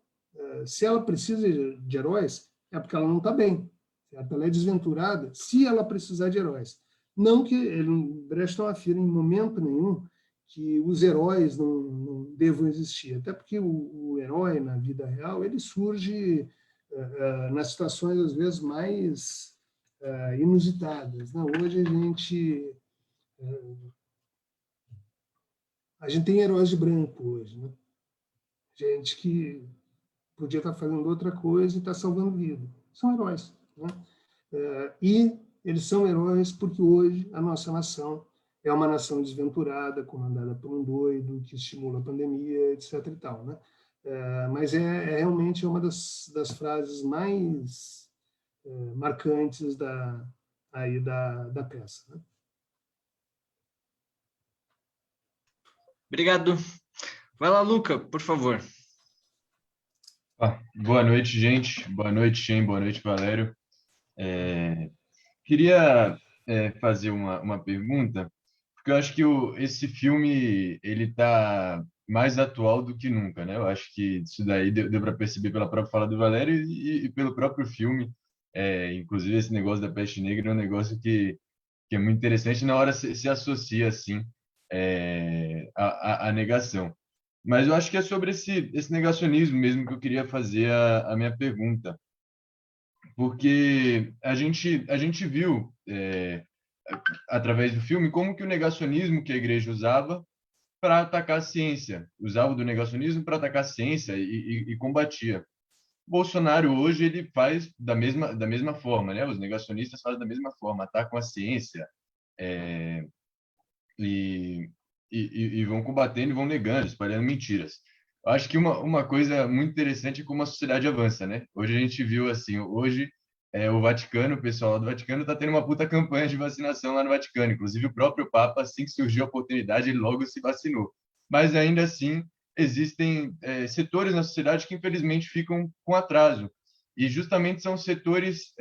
se ela precisa de heróis, é porque ela não está bem, certo? Ela é desventurada se ela precisar de heróis. Não que Brecht não afirma em momento nenhum que os heróis não devam existir, até porque o herói na vida real ele surge nas situações às vezes mais inusitadas, né? Hoje a gente tem heróis de branco hoje, né? Gente que podia estar fazendo outra coisa e está salvando vida. São heróis, né? E eles são heróis porque hoje a nossa nação é uma nação desventurada, comandada por um doido que estimula a pandemia, etc. e tal, né? Mas realmente uma das frases mais marcantes da peça, né? Obrigado. Vai lá, Luca, por favor. Boa noite, gente. Boa noite, Shen. Boa noite, Valério. Queria fazer uma pergunta, porque eu acho que esse filme ele está mais atual do que nunca, né? Eu acho que isso daí deu para perceber pela própria fala do Valério e pelo próprio filme. Inclusive, esse negócio da peste negra é um negócio que é muito interessante, na hora se associa, assim, à negação. Mas eu acho que é sobre esse negacionismo mesmo que eu queria fazer a minha pergunta. Porque a gente viu, através do filme, como que o negacionismo que a igreja usava para atacar a ciência, usava do negacionismo para atacar a ciência e combatia. Bolsonaro hoje ele faz da mesma forma, né? Os negacionistas fazem da mesma forma, atacam a ciência, é, e, e vão combatendo e vão negando, espalhando mentiras. Eu acho que uma coisa muito interessante é como a sociedade avança, né? Hoje a gente viu assim, hoje o Vaticano, o pessoal lá do Vaticano está tendo uma puta campanha de vacinação lá no Vaticano. Inclusive o próprio Papa, assim que surgiu a oportunidade, ele logo se vacinou. Mas ainda assim existem setores na sociedade que infelizmente ficam com atraso. E justamente são setores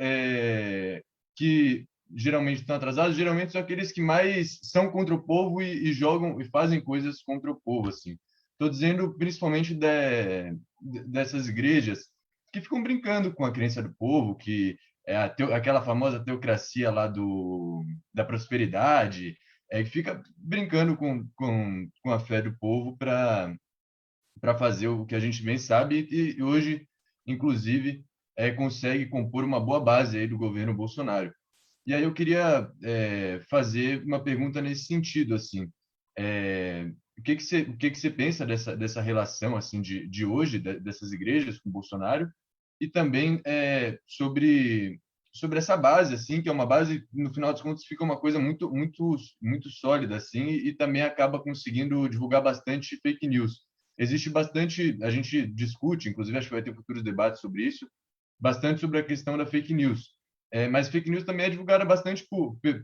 que geralmente estão atrasados, geralmente são aqueles que mais são contra o povo e jogam e fazem coisas contra o povo, assim. Estou dizendo principalmente dessas igrejas que ficam brincando com a crença do povo, que é aquela famosa teocracia lá da prosperidade, que fica brincando com a fé do povo para fazer o que a gente bem sabe e hoje, inclusive, consegue compor uma boa base aí do governo Bolsonaro. E aí eu queria fazer uma pergunta nesse sentido, assim, o que que você pensa dessa relação assim de hoje dessas igrejas com Bolsonaro e também sobre essa base assim que é uma base no final dos contos fica uma coisa muito muito muito sólida assim e também acaba conseguindo divulgar bastante fake news. Existe bastante, a gente discute, inclusive acho que vai ter futuros debates sobre isso, bastante sobre a questão da fake news. Mas fake news também é divulgada bastante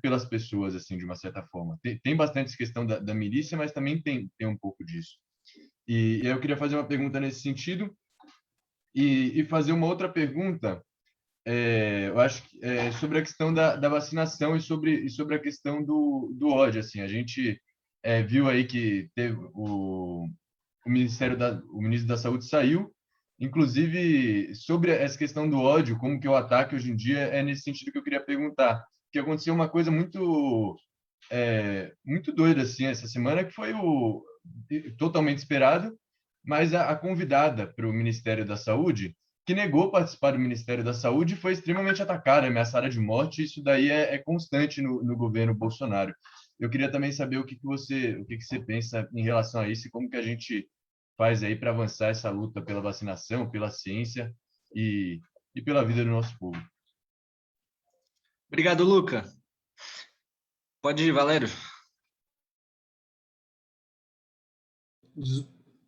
pelas pessoas, assim, de uma certa forma. Tem bastante essa questão da milícia, mas também tem um pouco disso. E eu queria fazer uma pergunta nesse sentido e fazer uma outra pergunta, eu acho que sobre a questão da vacinação e sobre a questão do ódio. Assim, a gente viu aí que teve o ministro da Saúde saiu. Inclusive, sobre essa questão do ódio, como que é o ataque hoje em dia, é nesse sentido que eu queria perguntar. Que aconteceu uma coisa muito doida assim essa semana, que foi totalmente esperado, mas a convidada para o Ministério da Saúde, que negou participar do Ministério da Saúde, foi extremamente atacada, ameaçada de morte. Isso daí é constante no governo Bolsonaro. Eu queria também saber o que que você pensa em relação a isso e como que a gente faz aí para avançar essa luta pela vacinação, pela ciência e pela vida do nosso povo. Obrigado, Luca. Pode ir, Valério.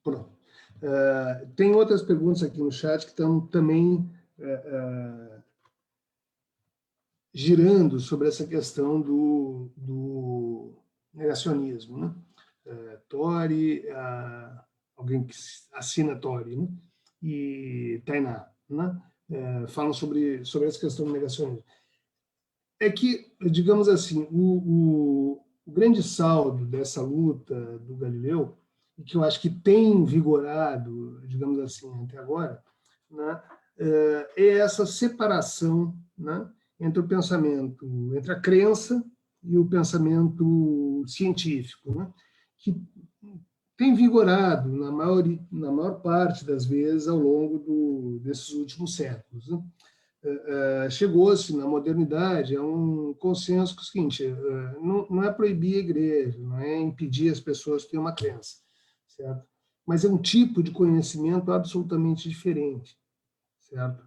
Pronto. Tem outras perguntas aqui no chat que estão também girando sobre essa questão do negacionismo, né? Tori, alguém que assina Tori, né? E Tainá, né? Falam sobre essa questão do negacionismo. É que, digamos assim, o grande saldo dessa luta do Galileu, e que eu acho que tem vigorado, digamos assim, até agora, né, é essa separação, né, entre o pensamento, entre a crença e o pensamento científico, né, que tem vigorado na maior parte das vezes ao longo desses últimos séculos, né? Chegou-se na modernidade a um consenso que é o seguinte: não é proibir a igreja, não é impedir as pessoas que têm uma crença, certo? Mas é um tipo de conhecimento absolutamente diferente, certo?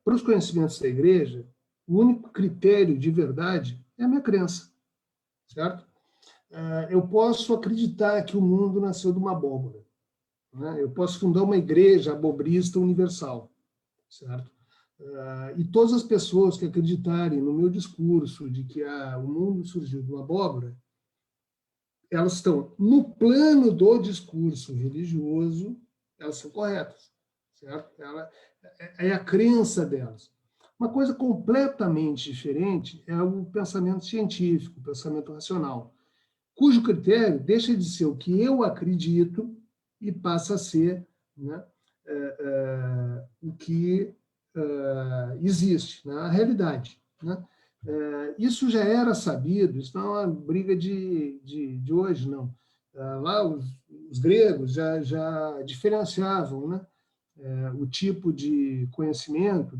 Para os conhecimentos da igreja, o único critério de verdade é a minha crença, certo? Eu posso acreditar que o mundo nasceu de uma abóbora, né? Eu posso fundar uma igreja abobrista universal, certo? E todas as pessoas que acreditarem no meu discurso de que o mundo surgiu de uma abóbora, elas estão no plano do discurso religioso, elas são corretas, certo? É a crença delas. Uma coisa completamente diferente é o pensamento científico, o pensamento racional, cujo critério deixa de ser o que eu acredito e passa a ser, né, o que existe, né, a realidade, né? Isso já era sabido, isso não é uma briga de hoje, não. Lá os os gregos já diferenciavam, né, o tipo de conhecimento,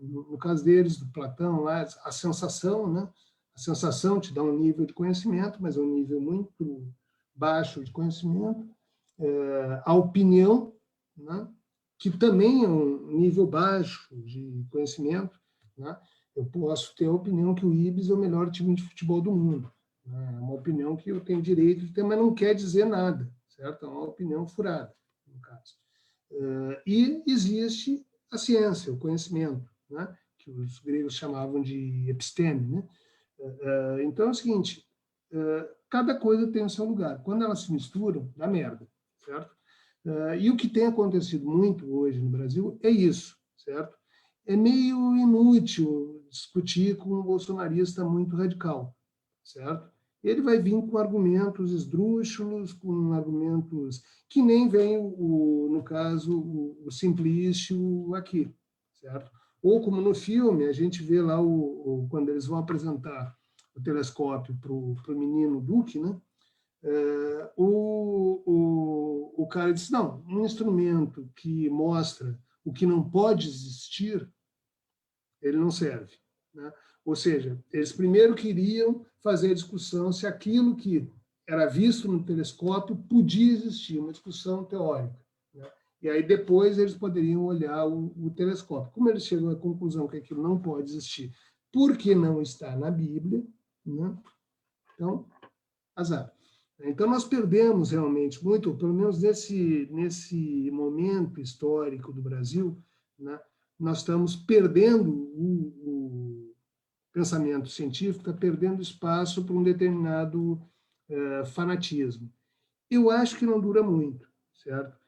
no caso deles, do Platão, lá, a sensação, né? A sensação te dá um nível de conhecimento, mas é um nível muito baixo de conhecimento. A opinião, né? Que também é um nível baixo de conhecimento, né? Eu posso ter a opinião que o Ibis é o melhor time de futebol do mundo. Né? É uma opinião que eu tenho direito de ter, mas não quer dizer nada, certo? É uma opinião furada, no caso. E existe a ciência, o conhecimento, né? Que os gregos chamavam de episteme, né? Então é o seguinte, cada coisa tem o seu lugar. Quando elas se misturam, dá merda, certo? E o que tem acontecido muito hoje no Brasil é isso, certo? É meio inútil discutir com um bolsonarista muito radical, certo? Ele vai vir com argumentos esdrúxulos, com argumentos que nem vem, no caso, o Simplício aqui, certo? Ou como no filme, a gente vê lá, quando eles vão apresentar o telescópio para o menino Duque, né? O cara disse, não, um instrumento que mostra o que não pode existir, ele não serve, né? Ou seja, eles primeiro queriam fazer a discussão se aquilo que era visto no telescópio podia existir, uma discussão teórica, né? E aí depois eles poderiam olhar o telescópio. Como eles chegam à conclusão que aquilo não pode existir, porque não está na Bíblia, né? Então, azar. Então, nós perdemos realmente muito, pelo menos nesse momento histórico do Brasil, né? Nós estamos perdendo o pensamento científico, está perdendo espaço para um determinado fanatismo. Eu acho que não dura muito, certo?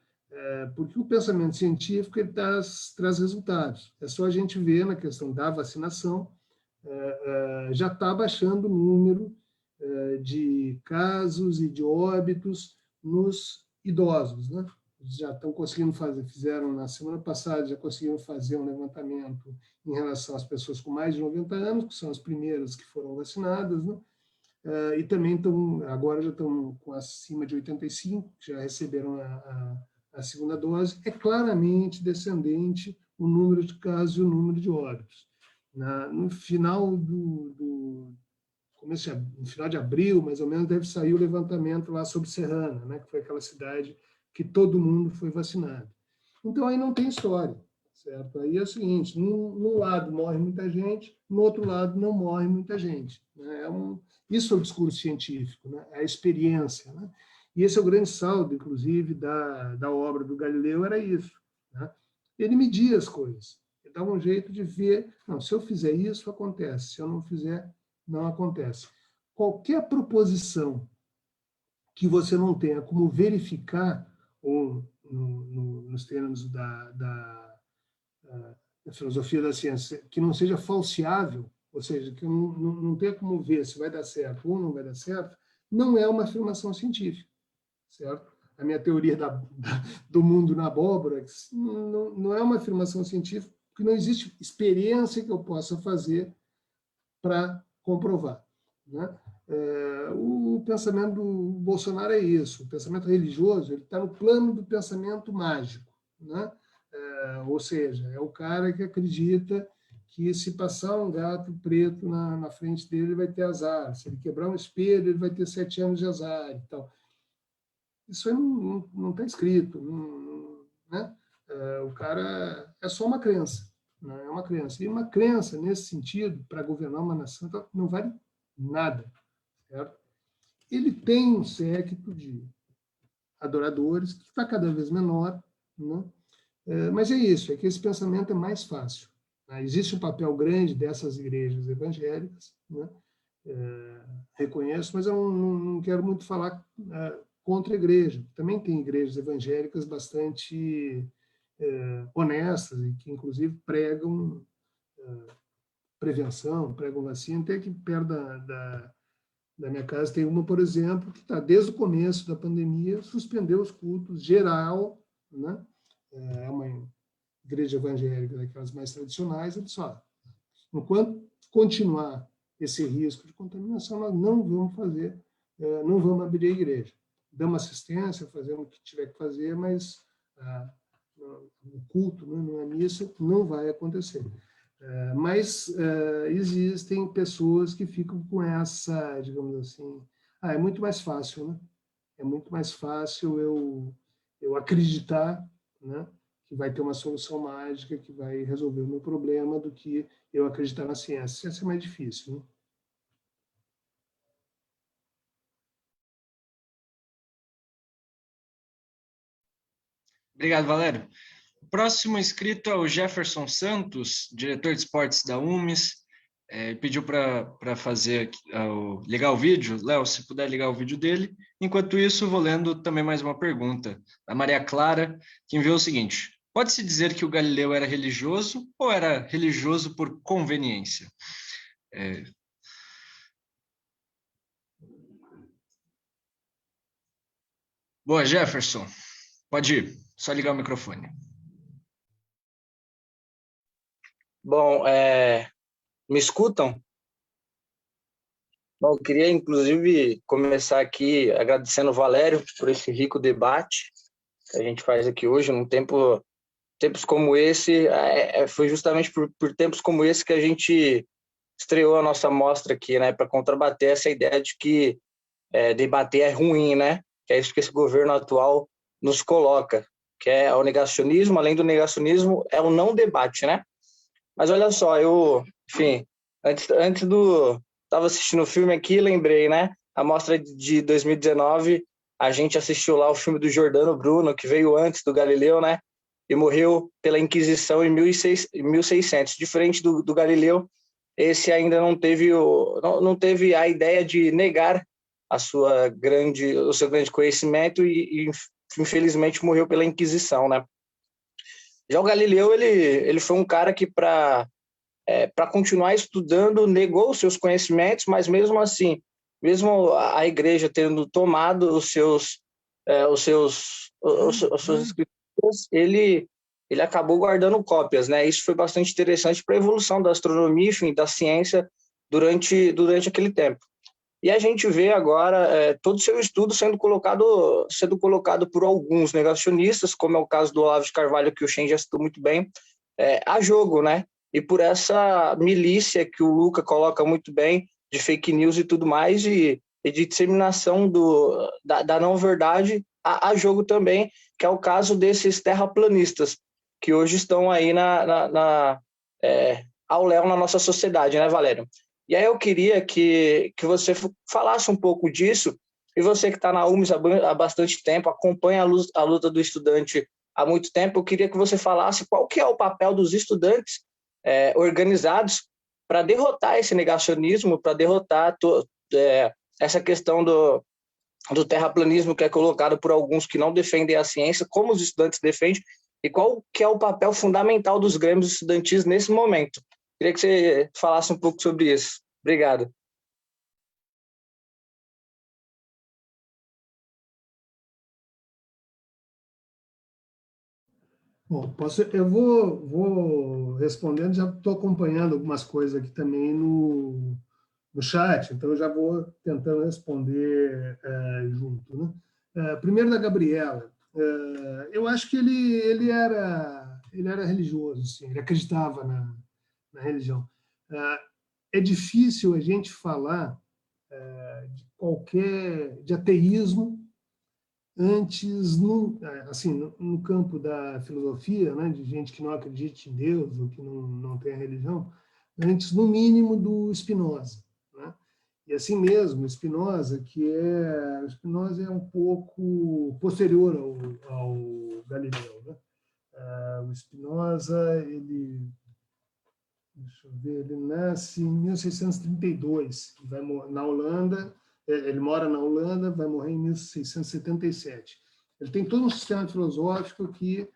Porque o pensamento científico ele traz resultados. É só a gente ver na questão da vacinação, já está baixando o número de casos e de óbitos nos idosos, né? Já estão conseguindo fazer, fizeram na semana passada, já conseguiram fazer um levantamento em relação às pessoas com mais de 90 anos, que são as primeiras que foram vacinadas, né? E também agora já estão com acima de 85, que já receberam a segunda dose. É claramente descendente o número de casos e o número de óbitos. No final no final de abril, mais ou menos, deve sair o levantamento lá sobre Serrana, né, que foi aquela cidade que todo mundo foi vacinado. Então, aí não tem história, certo? Aí é o seguinte, num lado morre muita gente, no outro lado não morre muita gente. Né? Isso é o discurso científico, né? É a experiência. Né? E esse é o grande saldo, inclusive, da obra do Galileu, era isso. Né? Ele media as coisas, ele dava um jeito de ver, não, se eu fizer isso, acontece, se eu não fizer, não acontece. Qualquer proposição que você não tenha como verificar, ou nos termos da filosofia da ciência, que não seja falseável, ou seja, que não tenha como ver se vai dar certo ou não vai dar certo, não é uma afirmação científica, certo? A minha teoria do mundo na abóbora não é uma afirmação científica, porque não existe experiência que eu possa fazer para comprovar. Né? O pensamento do Bolsonaro é isso, o pensamento religioso ele está no plano do pensamento mágico. Né? Ou seja, é o cara que acredita que se passar um gato preto na frente dele, ele vai ter azar. Se ele quebrar um espelho, ele vai ter 7 anos de azar. Então, isso aí não está escrito. Né? O cara é só uma crença. Né? É uma crença. E uma crença, nesse sentido, para governar uma nação, não vale nada. Certo? Ele tem um séquito de adoradores, que está cada vez menor, né? Mas é isso, é que esse pensamento é mais fácil. Né? Existe um papel grande dessas igrejas evangélicas, né? Reconheço, mas eu não quero muito falar contra a igreja. Também tem igrejas evangélicas bastante honestas e que, inclusive, pregam prevenção, pregam vacina, até que perto da minha casa tem uma, por exemplo, que está desde o começo da pandemia, suspendeu os cultos geral, né? É uma igreja evangélica daquelas mais tradicionais, ele só, enquanto continuar esse risco de contaminação, nós não vamos fazer, não vamos abrir a igreja. damos assistência, fazemos o que tiver que fazer, mas o culto, né, não é missa, não vai acontecer. Mas existem pessoas que ficam com essa, digamos assim, é muito mais fácil, né? É muito mais fácil eu acreditar, né, que vai ter uma solução mágica que vai resolver o meu problema do que eu acreditar na ciência. Ciência é mais difícil, né? Obrigado, Valério. O próximo inscrito é o Jefferson Santos, diretor de esportes da UMES. Pediu para fazer ligar o vídeo. Léo, se puder ligar o vídeo dele. Enquanto isso, vou lendo também mais uma pergunta da Maria Clara, que enviou o seguinte: pode-se dizer que o Galileu era religioso ou era religioso por conveniência? Boa, Jefferson. Pode ir. Só ligar o microfone. Bom, me escutam? Bom, eu queria, inclusive, começar aqui agradecendo o Valério por esse rico debate que a gente faz aqui hoje, num tempos como esse. Foi justamente por tempos como esse que a gente estreou a nossa mostra aqui, né, para contrabater essa ideia de que debater é ruim, né? Que é isso que esse governo atual nos coloca, que é o negacionismo. Além do negacionismo, é o não debate, né? Mas olha só, enfim, antes do... Estava assistindo o filme aqui, lembrei, né? A mostra de 2019, a gente assistiu lá o filme do Giordano Bruno, que veio antes do Galileu, né? E morreu pela Inquisição em 1600. Diferente do Galileu, esse ainda não teve a ideia de negar o seu grande conhecimento e infelizmente morreu pela Inquisição, né? Já o Galileu, ele foi um cara que, para continuar estudando, negou os seus conhecimentos, mas mesmo assim, mesmo a igreja tendo tomado as suas escrituras, ele acabou guardando cópias, né? Isso foi bastante interessante para a evolução da astronomia, enfim, da ciência durante aquele tempo. E a gente vê agora todo o seu estudo sendo colocado por alguns negacionistas, como é o caso do Olavo de Carvalho, que o Shen já citou muito bem, a jogo, né? E por essa milícia que o Luca coloca muito bem, de fake news e tudo mais, e de disseminação da não-verdade a jogo também, que é o caso desses terraplanistas, que hoje estão aí ao léu na nossa sociedade, né, Valério? E aí eu queria que você falasse um pouco disso, e você que está na UMES há bastante tempo, acompanha a luta do estudante há muito tempo, eu queria que você falasse qual que é o papel dos estudantes organizados para derrotar esse negacionismo, para derrotar essa questão do terraplanismo que é colocado por alguns que não defendem a ciência, como os estudantes defendem, e qual que é o papel fundamental dos grêmios estudantis nesse momento. Queria que você falasse um pouco sobre isso. Obrigado. Bom, eu vou respondendo, já estou acompanhando algumas coisas aqui também no chat, então eu já vou tentando responder junto, né? Primeiro da Gabriela, eu acho que ele era religioso, sim, ele acreditava na religião. É difícil a gente falar de ateísmo antes, no campo da filosofia, né, de gente que não acredita em Deus ou que não tem a religião, antes, no mínimo, do Spinoza, né? E assim mesmo, Spinoza é um pouco posterior ao Galileu, né? O Spinoza, deixa eu ver, ele nasce em 1632, na Holanda. Ele mora na Holanda, vai morrer em 1677. Ele tem todo um sistema filosófico que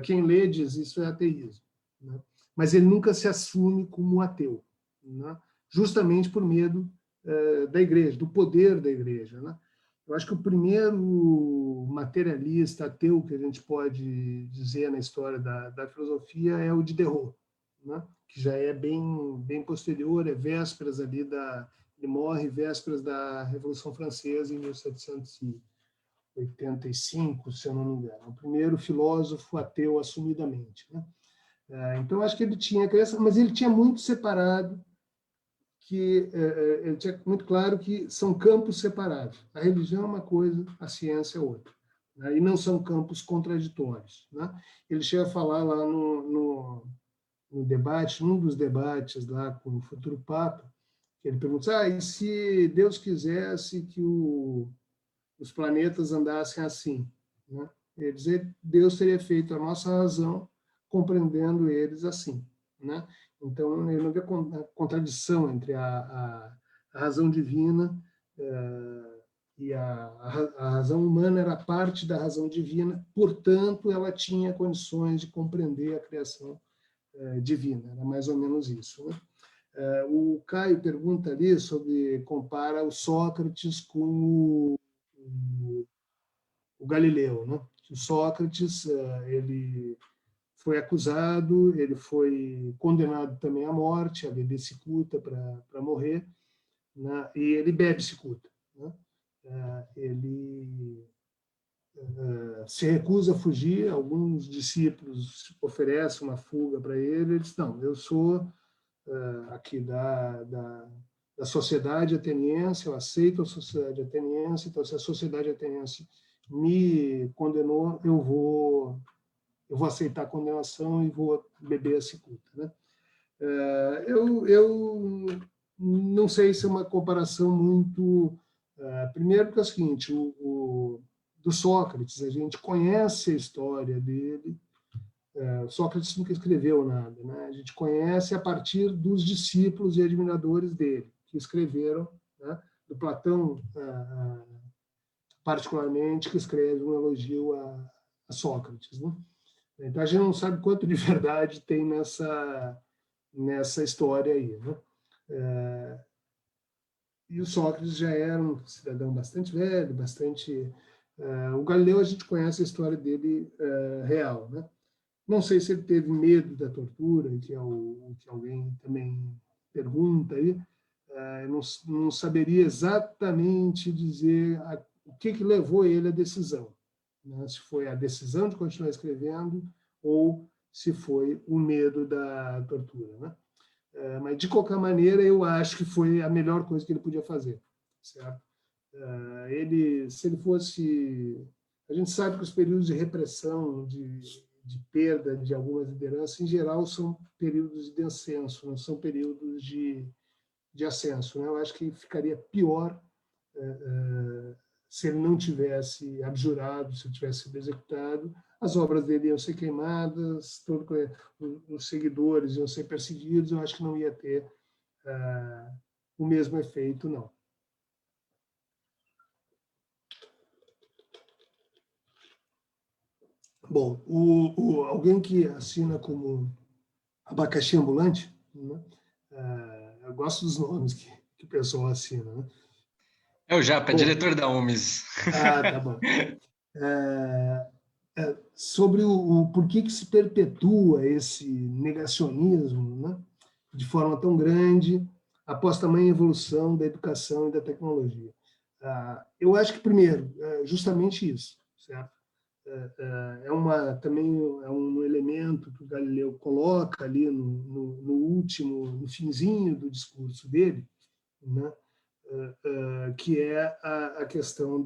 quem lê diz isso é ateísmo, né? Mas ele nunca se assume como ateu, né? Justamente por medo da igreja, do poder da igreja, né? Eu acho que o primeiro materialista ateu que a gente pode dizer na história da filosofia é o Diderot, né? Que já é bem posterior, é vésperas ali ele morre vésperas da Revolução Francesa, em 1789. 85, se eu não me engano. O primeiro filósofo ateu assumidamente, né? Então, acho que ele tinha criação, mas ele tinha muito separado, que ele tinha muito claro que são campos separados. A religião é uma coisa, a ciência é outra, né? E não são campos contraditórios, né? Ele chega a falar lá no debate, num dos debates lá com o futuro Papa, que ele pergunta: e se Deus quisesse que os planetas andassem assim, né? Ele dizer, Deus teria feito a nossa razão compreendendo eles assim, né? Então, ele não vê contradição entre a razão divina e a razão humana era parte da razão divina, portanto, ela tinha condições de compreender a criação divina, era mais ou menos isso, né? O Caio pergunta ali compara o Sócrates com o Galileu, né? O Sócrates, ele foi acusado, ele foi condenado também à morte, a beber cicuta para morrer, né? E ele bebe cicuta, né? Ele se recusa a fugir, alguns discípulos oferecem uma fuga para ele, ele diz, não, eu sou aqui da sociedade ateniense, eu aceito a sociedade ateniense, então se a sociedade ateniense me condenou, eu vou aceitar a condenação e vou beber a cicuta, né? Eu não sei se é uma comparação muito... primeiro porque é o seguinte, do Sócrates, a gente conhece a história dele, Sócrates nunca escreveu nada, né? A gente conhece a partir dos discípulos e admiradores dele, que escreveram, né? Do Platão, particularmente, que escreve um elogio a Sócrates, né? Então, a gente não sabe quanto de verdade tem nessa história aí, né? E o Sócrates já era um cidadão bastante velho, o Galileu, a gente conhece a história dele real, né? Não sei se ele teve medo da tortura, que é o que alguém também pergunta aí. Eu não saberia exatamente dizer o que levou ele à decisão, né? Se foi a decisão de continuar escrevendo ou se foi o medo da tortura, né? Mas, de qualquer maneira, eu acho que foi a melhor coisa que ele podia fazer, certo? Se ele fosse... A gente sabe que os períodos de repressão, de perda de algumas lideranças, em geral, são períodos de descenso, não são períodos de ascenso, né? Eu acho que ficaria pior se ele não tivesse abjurado, se ele tivesse sido executado, as obras dele iam ser queimadas, os seguidores iam ser perseguidos, eu acho que não ia ter o mesmo efeito, não. Bom, alguém que assina como Abacaxi Ambulante, né? Eu gosto dos nomes que o pessoal assina, né? É o Japa, diretor da UMES. Tá bom. Sobre o porquê que se perpetua esse negacionismo, né, de forma tão grande após tamanha evolução da educação e da tecnologia. Eu acho que, primeiro, justamente isso, certo? Também é um elemento que o Galileu coloca ali no finzinho do discurso dele, né? Que é a questão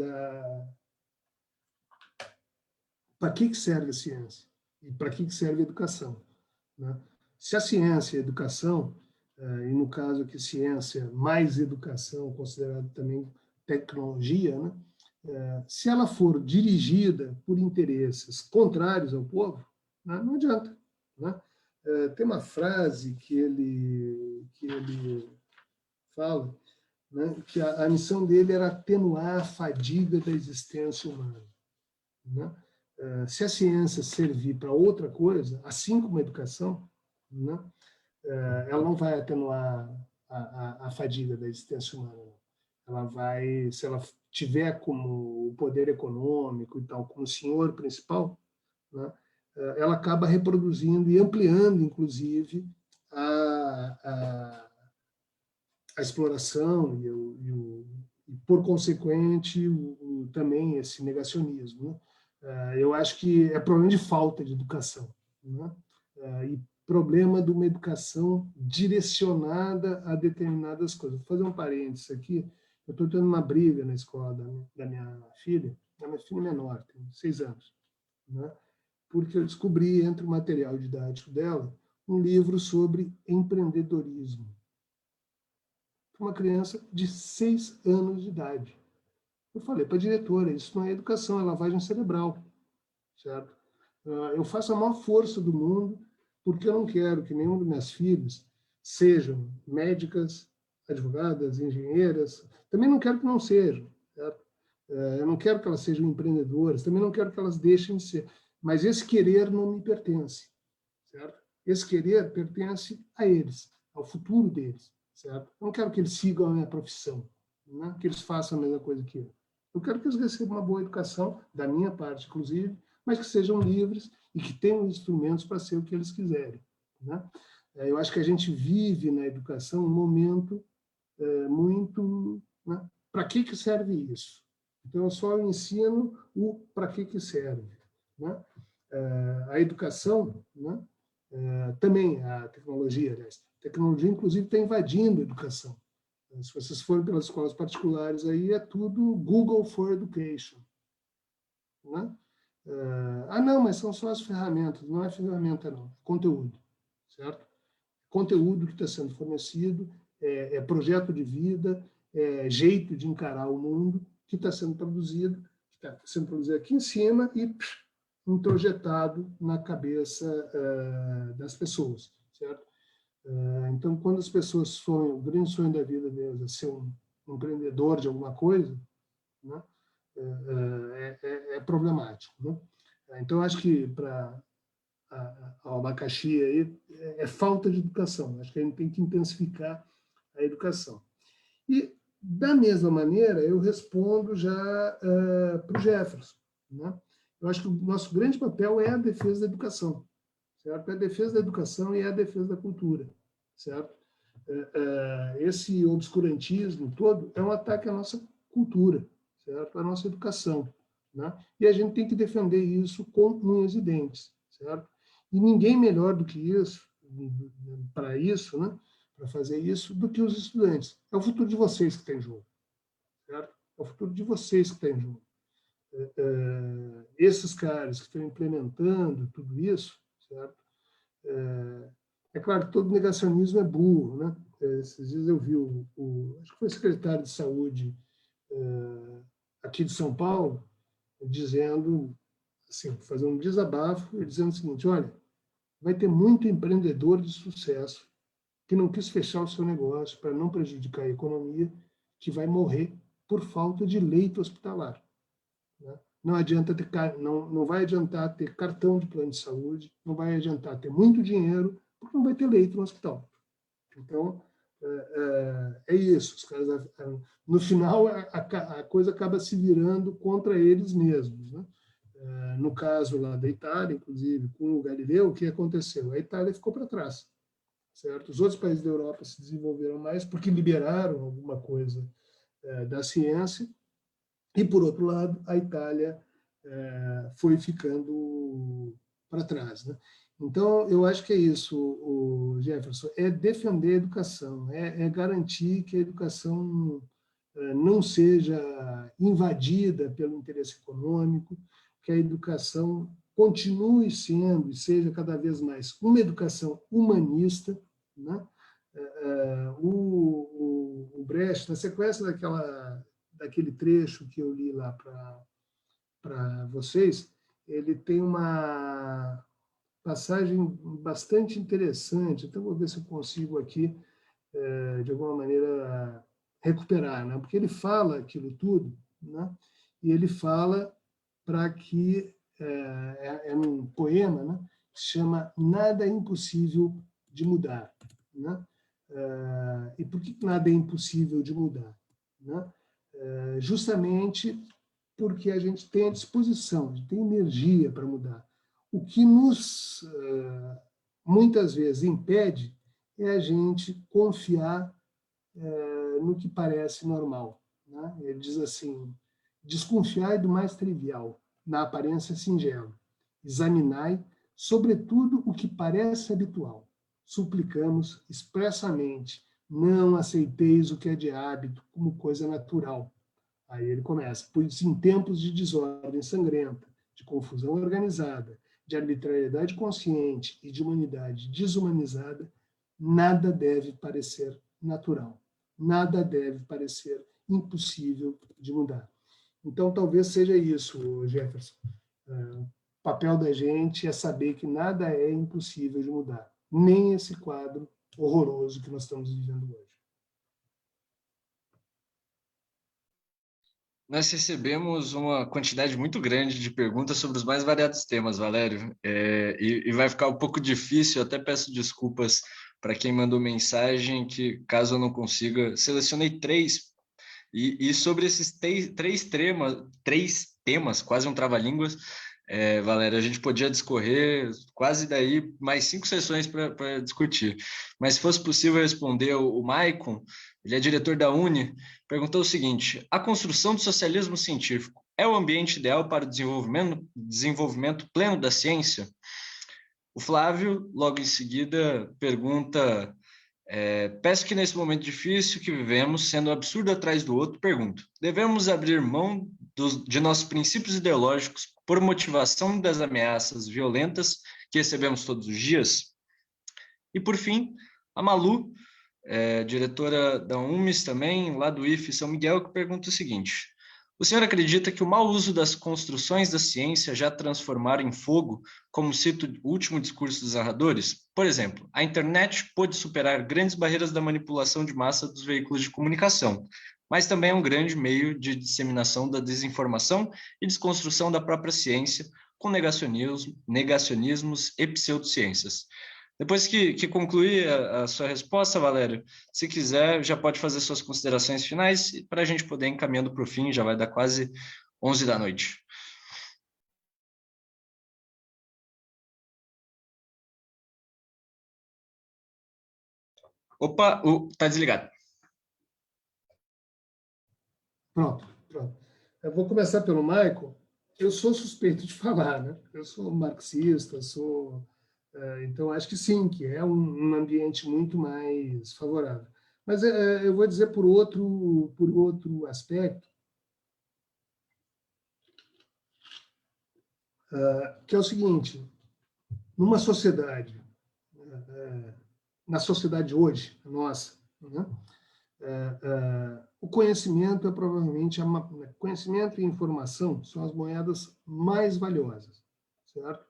para que serve a ciência e para que serve a educação, né? Se a ciência e a educação, e no caso aqui ciência mais educação, considerado também tecnologia, né? Se ela for dirigida por interesses contrários ao povo, né, não adianta, né? Tem uma frase que ele fala, né, que a missão dele era atenuar a fadiga da existência humana, né? Se a ciência servir para outra coisa, assim como a educação, né, ela não vai atenuar a fadiga da existência humana. Ela vai, se ela tiver como o poder econômico e tal, como senhor principal, né, ela acaba reproduzindo e ampliando, inclusive, a exploração e por consequente, o também esse negacionismo, né? Eu acho que é problema de falta de educação, né? E problema de uma educação direcionada a determinadas coisas. Vou fazer um parênteses aqui. Eu estou tendo uma briga na escola da minha filha menor, tem 6 anos, né? Porque eu descobri, entre o material didático dela, um livro sobre empreendedorismo. Uma criança de 6 anos de idade. Eu falei para a diretora, isso não é educação, é lavagem cerebral, certo? Eu faço a maior força do mundo, porque eu não quero que nenhuma das minhas filhas sejam médicas, advogadas, engenheiras. Também não quero que não sejam, certo? Eu não quero que elas sejam empreendedoras, também não quero que elas deixem de ser. Mas esse querer não me pertence, certo? Esse querer pertence a eles, ao futuro deles, certo? Eu não quero que eles sigam a minha profissão, né? Que eles façam a mesma coisa que eu. Eu quero que eles recebam uma boa educação, da minha parte, inclusive, mas que sejam livres e que tenham instrumentos para ser o que eles quiserem, né? Eu acho que a gente vive na educação um momento muito, né? Para que serve isso? Então, eu só ensino o para que serve, né? A educação, né? Também a tecnologia, aliás. A tecnologia, inclusive, está invadindo a educação. Se vocês forem pelas escolas particulares, aí é tudo Google for Education, né? Não, mas são só as ferramentas. Não é ferramenta, não. É conteúdo, certo? Conteúdo que está sendo fornecido, é projeto de vida, é jeito de encarar o mundo que está sendo produzido aqui em cima e introjetado na cabeça das pessoas, certo? Então, quando as pessoas sonham, o grande sonho da vida delas é ser um empreendedor de alguma coisa, né? É problemático, né? Então, acho que para o abacaxi aí é falta de educação. Acho que a gente tem que intensificar a educação. E, da mesma maneira, eu respondo já para o Jefferson, né? Eu acho que o nosso grande papel é a defesa da educação, certo? É a defesa da educação e é a defesa da cultura, certo? Esse obscurantismo todo é um ataque à nossa cultura, certo? À nossa educação, né? E a gente tem que defender isso com unhas e dentes, certo? E ninguém melhor do que isso, para isso, né? Para fazer isso, do que os estudantes. É o futuro de vocês que está em jogo, certo? É o futuro de vocês que está em jogo. Esses caras que estão implementando tudo isso, certo? É claro que todo negacionismo é burro, né? Esses dias eu vi acho que foi o secretário de saúde aqui de São Paulo dizendo, assim, fazendo um desabafo, dizendo o seguinte: olha, vai ter muito empreendedor de sucesso que não quis fechar o seu negócio para não prejudicar a economia, que vai morrer por falta de leito hospitalar, né? Não adianta não vai adiantar ter cartão de plano de saúde, não vai adiantar ter muito dinheiro, porque não vai ter leito no hospital. Então, é isso. Os caras, no final, a coisa acaba se virando contra eles mesmos, né? No caso lá da Itália, inclusive, com o Galileu, o que aconteceu? A Itália ficou para trás, certo? Os outros países da Europa se desenvolveram mais porque liberaram alguma coisa da ciência. E, por outro lado, a Itália foi ficando para trás, né? Então, eu acho que é isso, o Jefferson, é defender a educação, é garantir que a educação não seja invadida pelo interesse econômico, que a educação continue sendo e seja cada vez mais uma educação humanista, né? O Brecht, na sequência daquele trecho que eu li lá para vocês, ele tem uma passagem bastante interessante, então vou ver se eu consigo aqui, de alguma maneira, recuperar, né? Porque ele fala aquilo tudo, né? E ele fala para que, é um poema, né? Que se chama Nada é Impossível de Mudar, né? E por que nada é impossível de mudar, né? Justamente porque a gente tem a disposição, a gente tem energia para mudar. O que nos, muitas vezes, impede é a gente confiar no que parece normal, né? Ele diz assim, Desconfiai do mais trivial, na aparência singela. Examinai, sobretudo, o que parece habitual. Suplicamos expressamente, não aceiteis o que é de hábito como coisa natural. Aí ele começa, pois em tempos de desordem sangrenta, de confusão organizada, de arbitrariedade consciente e de humanidade desumanizada, nada deve parecer natural, nada deve parecer impossível de mudar. Então, talvez seja isso, Jefferson. O papel da gente é saber que nada é impossível de mudar, nem esse quadro horroroso que nós estamos vivendo hoje. Nós recebemos uma quantidade muito grande de perguntas sobre os mais variados temas, Valério, e vai ficar um pouco difícil, até peço desculpas para quem mandou mensagem, que caso eu não consiga, selecionei 3, e sobre esses três temas, quase um trava-línguas, Valério, a gente podia discorrer quase daí mais 5 sessões para discutir, mas se fosse possível responder, o Maicon, ele é diretor da UNE, perguntou o seguinte: a construção do socialismo científico é o ambiente ideal para o desenvolvimento pleno da ciência? O Flávio, logo em seguida, pergunta: peço que nesse momento difícil que vivemos, sendo um absurdo atrás do outro, pergunto: devemos abrir mão de nossos princípios ideológicos por motivação das ameaças violentas que recebemos todos os dias? E, por fim, a Malu, diretora da UMES também, lá do IFE São Miguel, que pergunta o seguinte: o senhor acredita que o mau uso das construções da ciência já transformaram em fogo, como cita o último discurso dos narradores? Por exemplo, a internet pôde superar grandes barreiras da manipulação de massa dos veículos de comunicação, mas também é um grande meio de disseminação da desinformação e desconstrução da própria ciência, com negacionismos e pseudociências. Depois que concluir a sua resposta, Valério, se quiser, já pode fazer suas considerações finais para a gente poder ir encaminhando para o fim, já vai dar quase 11 da noite. Opa, tá desligado. Pronto. Eu vou começar pelo Michael. Eu sou suspeito de falar, né? Eu sou marxista, então, acho que sim, que é um ambiente muito mais favorável. Mas eu vou dizer por outro aspecto, que é o seguinte: numa sociedade, na sociedade hoje, a nossa, né? O conhecimento é provavelmente, conhecimento e informação são as moedas mais valiosas, certo?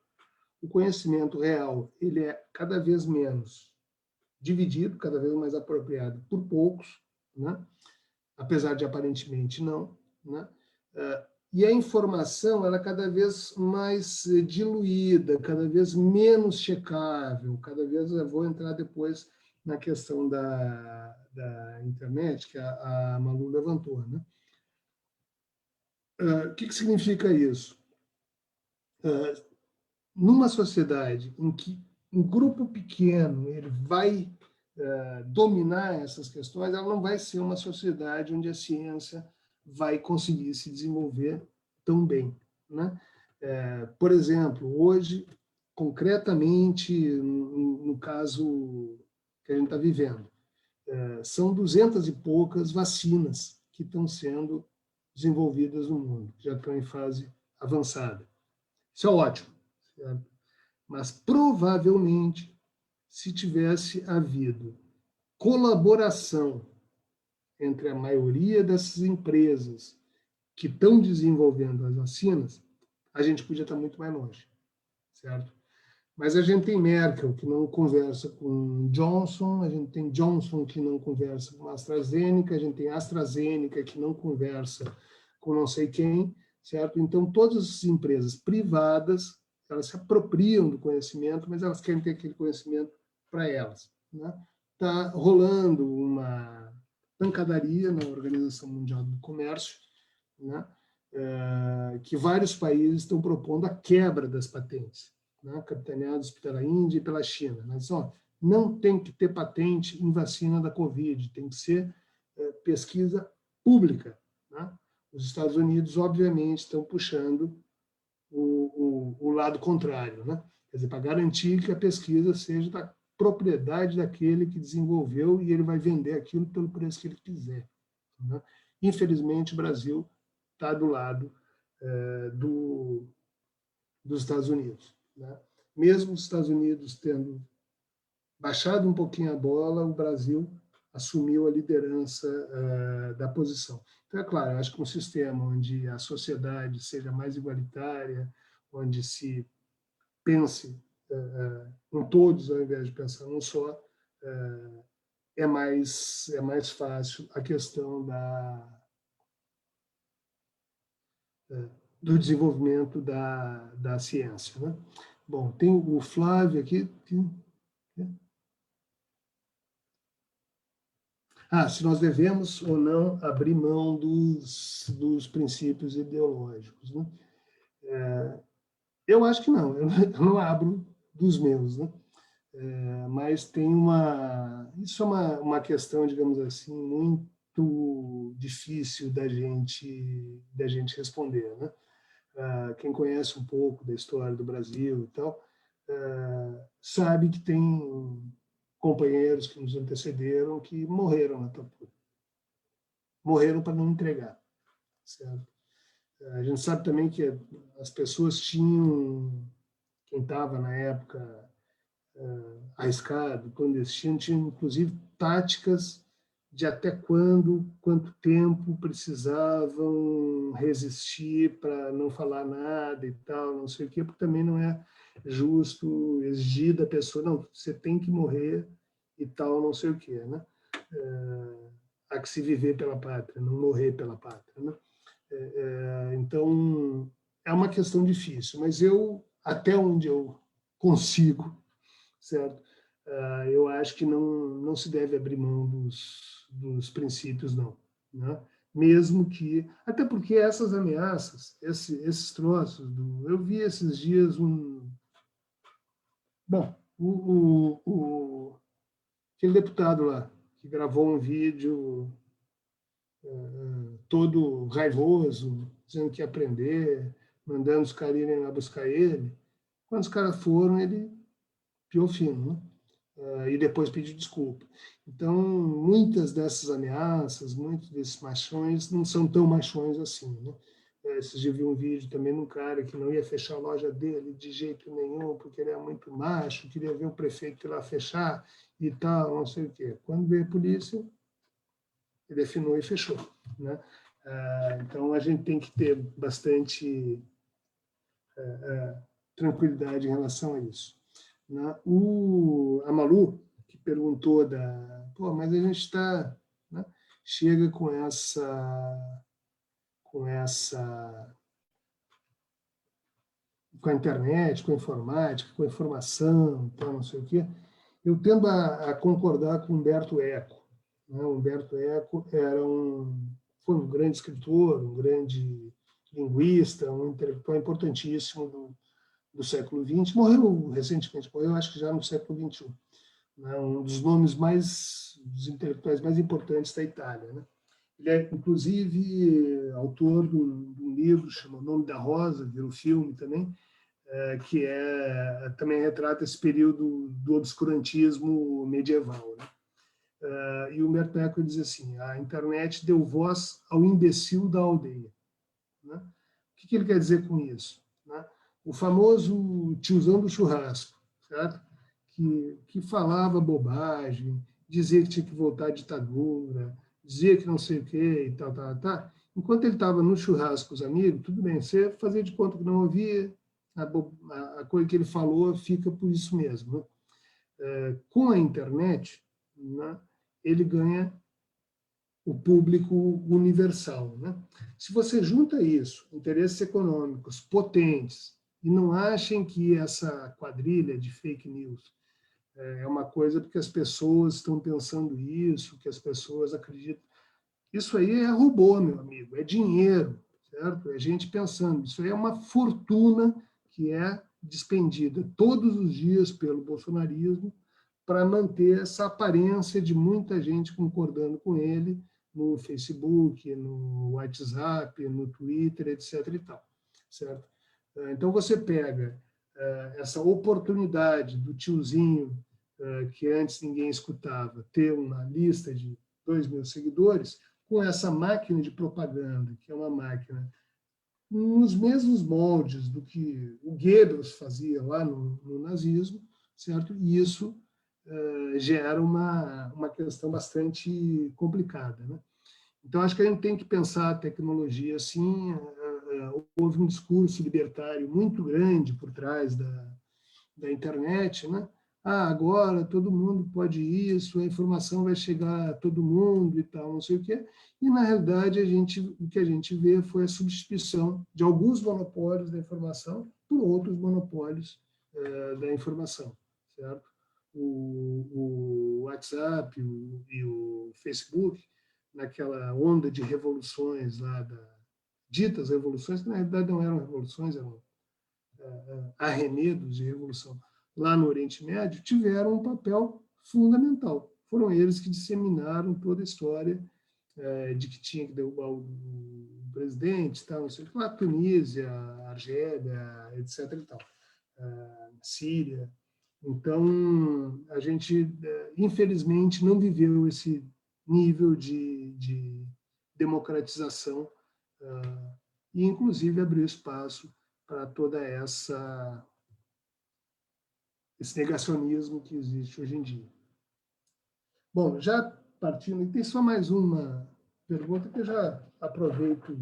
O conhecimento real, ele é cada vez menos dividido, cada vez mais apropriado por poucos, né? Apesar de aparentemente não, né? E a informação, ela é cada vez mais diluída, cada vez menos checável, cada vez, eu vou entrar depois na questão da internet, que a Malu levantou, né? O que significa isso? Numa sociedade em que um grupo pequeno ele vai dominar essas questões, ela não vai ser uma sociedade onde a ciência vai conseguir se desenvolver tão bem, né? Por exemplo, hoje, concretamente, no caso que a gente está vivendo, são 200 e poucas vacinas que estão sendo desenvolvidas no mundo, que já estão em fase avançada. Isso é ótimo, certo? Mas provavelmente, se tivesse havido colaboração entre a maioria dessas empresas que estão desenvolvendo as vacinas, a gente podia estar muito mais longe, certo? Mas a gente tem Merkel, que não conversa com Johnson, a gente tem Johnson, que não conversa com AstraZeneca, a gente tem AstraZeneca, que não conversa com não sei quem, certo? Então, todas as empresas privadas, elas se apropriam do conhecimento, mas elas querem ter aquele conhecimento para elas, né? Está rolando uma pancadaria na Organização Mundial do Comércio, né? Que vários países estão propondo a quebra das patentes, né? Capitaneados pela Índia e pela China. Mas não tem que ter patente em vacina da Covid, tem que ser pesquisa pública, né? Os Estados Unidos, obviamente, estão puxando o lado contrário, né? Quer dizer, para garantir que a pesquisa seja da propriedade daquele que desenvolveu e ele vai vender aquilo pelo preço que ele quiser, né? Infelizmente, o Brasil está do lado dos Estados Unidos, né? Mesmo os Estados Unidos tendo baixado um pouquinho a bola, o Brasil assumiu a liderança da posição. Então, é claro, eu acho que um sistema onde a sociedade seja mais igualitária, onde se pense em todos ao invés de pensar num só, é mais fácil a questão do desenvolvimento da ciência, né? Bom, tem o Flávio aqui. Se nós devemos ou não abrir mão dos princípios ideológicos, né? Eu acho que não, eu não abro dos meus, né? Mas tem isso é uma questão, digamos assim, muito difícil da gente responder, né? Quem conhece um pouco da história do Brasil e tal, sabe que tem companheiros que nos antecederam que morreram na tortura. Morreram para não entregar, certo? A gente sabe também que as pessoas tinham, quem estava na época arriscado, clandestino, tinha inclusive táticas de até quanto tempo precisavam resistir para não falar nada e tal, não sei o quê, porque também não é justo exigir da pessoa, não, você tem que morrer e tal, não sei o quê, né? Há que se viver pela pátria, não morrer pela pátria, né? Então, é uma questão difícil, mas até onde eu consigo, certo? Eu acho que não se deve abrir mão dos princípios, não, né? Mesmo que... Até porque essas ameaças, esses troços... eu vi esses dias Bom, aquele deputado lá, que gravou um vídeo todo raivoso, dizendo que ia prender, mandando os caras irem lá buscar ele. Quando os caras foram, ele piou fino, né? E depois pediu desculpa. Então, muitas dessas ameaças, muitos desses machões não são tão machões assim, né? Esses dias eu vi um vídeo também de um cara que não ia fechar a loja dele de jeito nenhum, porque ele é muito macho, queria ver o prefeito ir lá fechar e tal, não sei o quê. Quando veio a polícia, ele afinou e fechou, né? Então, a gente tem que ter bastante tranquilidade em relação a isso, né? A Malu, que perguntou mas a gente está, né? Chega com a internet, com a informática, com a informação, então, não sei o quê. Eu tendo a concordar com Humberto Eco, né? Humberto Eco foi um grande escritor, um grande linguista, um intelectual importantíssimo do século XX. Morreu recentemente, morreu acho que já no século XXI. Né? Um dos nomes dos intelectuais mais importantes da Itália, né? Ele é, inclusive, autor de um livro chamado O Nome da Rosa, virou filme também, que também retrata esse período do obscurantismo medieval, né? E o Humberto Eco diz assim: a internet deu voz ao imbecil da aldeia, né? O que ele quer dizer com isso, né? O famoso tiozão do churrasco, certo? Que falava bobagem, dizia que tinha que voltar à ditadura, dizia que não sei o quê e tal. Enquanto ele estava no churrasco com os amigos, tudo bem, você fazia de conta que não ouvia, a coisa que ele falou fica por isso mesmo, né? Com a internet, né, ele ganha o público universal, né? Se você junta isso, interesses econômicos potentes, e não achem que essa quadrilha de fake news é uma coisa porque as pessoas estão pensando isso, que as pessoas acreditam. Isso aí é robô, meu amigo, é dinheiro, certo? É gente pensando. Isso aí é uma fortuna que é despendida todos os dias pelo bolsonarismo para manter essa aparência de muita gente concordando com ele, no Facebook, no WhatsApp, no Twitter, etc. e tal, certo? Então, você pega essa oportunidade do tiozinho, que antes ninguém escutava, ter uma lista de 2.000 seguidores, com essa máquina de propaganda, que é uma máquina nos mesmos moldes do que o Goebbels fazia lá no nazismo, certo? E isso gera uma questão bastante complicada, né? Então, acho que a gente tem que pensar a tecnologia assim. Houve um discurso libertário muito grande por trás da internet, né? Agora todo mundo pode isso, a informação vai chegar a todo mundo e tal, não sei o quê. E, na realidade, o que a gente vê foi a substituição de alguns monopólios da informação por outros monopólios da informação, certo? O WhatsApp e o Facebook, naquela onda de revoluções lá, ditas revoluções, que na realidade não eram revoluções, eram arremedos de revolução, lá no Oriente Médio, tiveram um papel fundamental. Foram eles que disseminaram toda a história de que tinha que derrubar o presidente, tal, não sei o que lá, Tunísia, Argélia, etc. e tal, Síria. Então, a gente, infelizmente, não viveu esse nível de democratização e, inclusive, abriu espaço para toda esse negacionismo que existe hoje em dia. Bom, já partindo, e tem só mais uma pergunta que eu já aproveito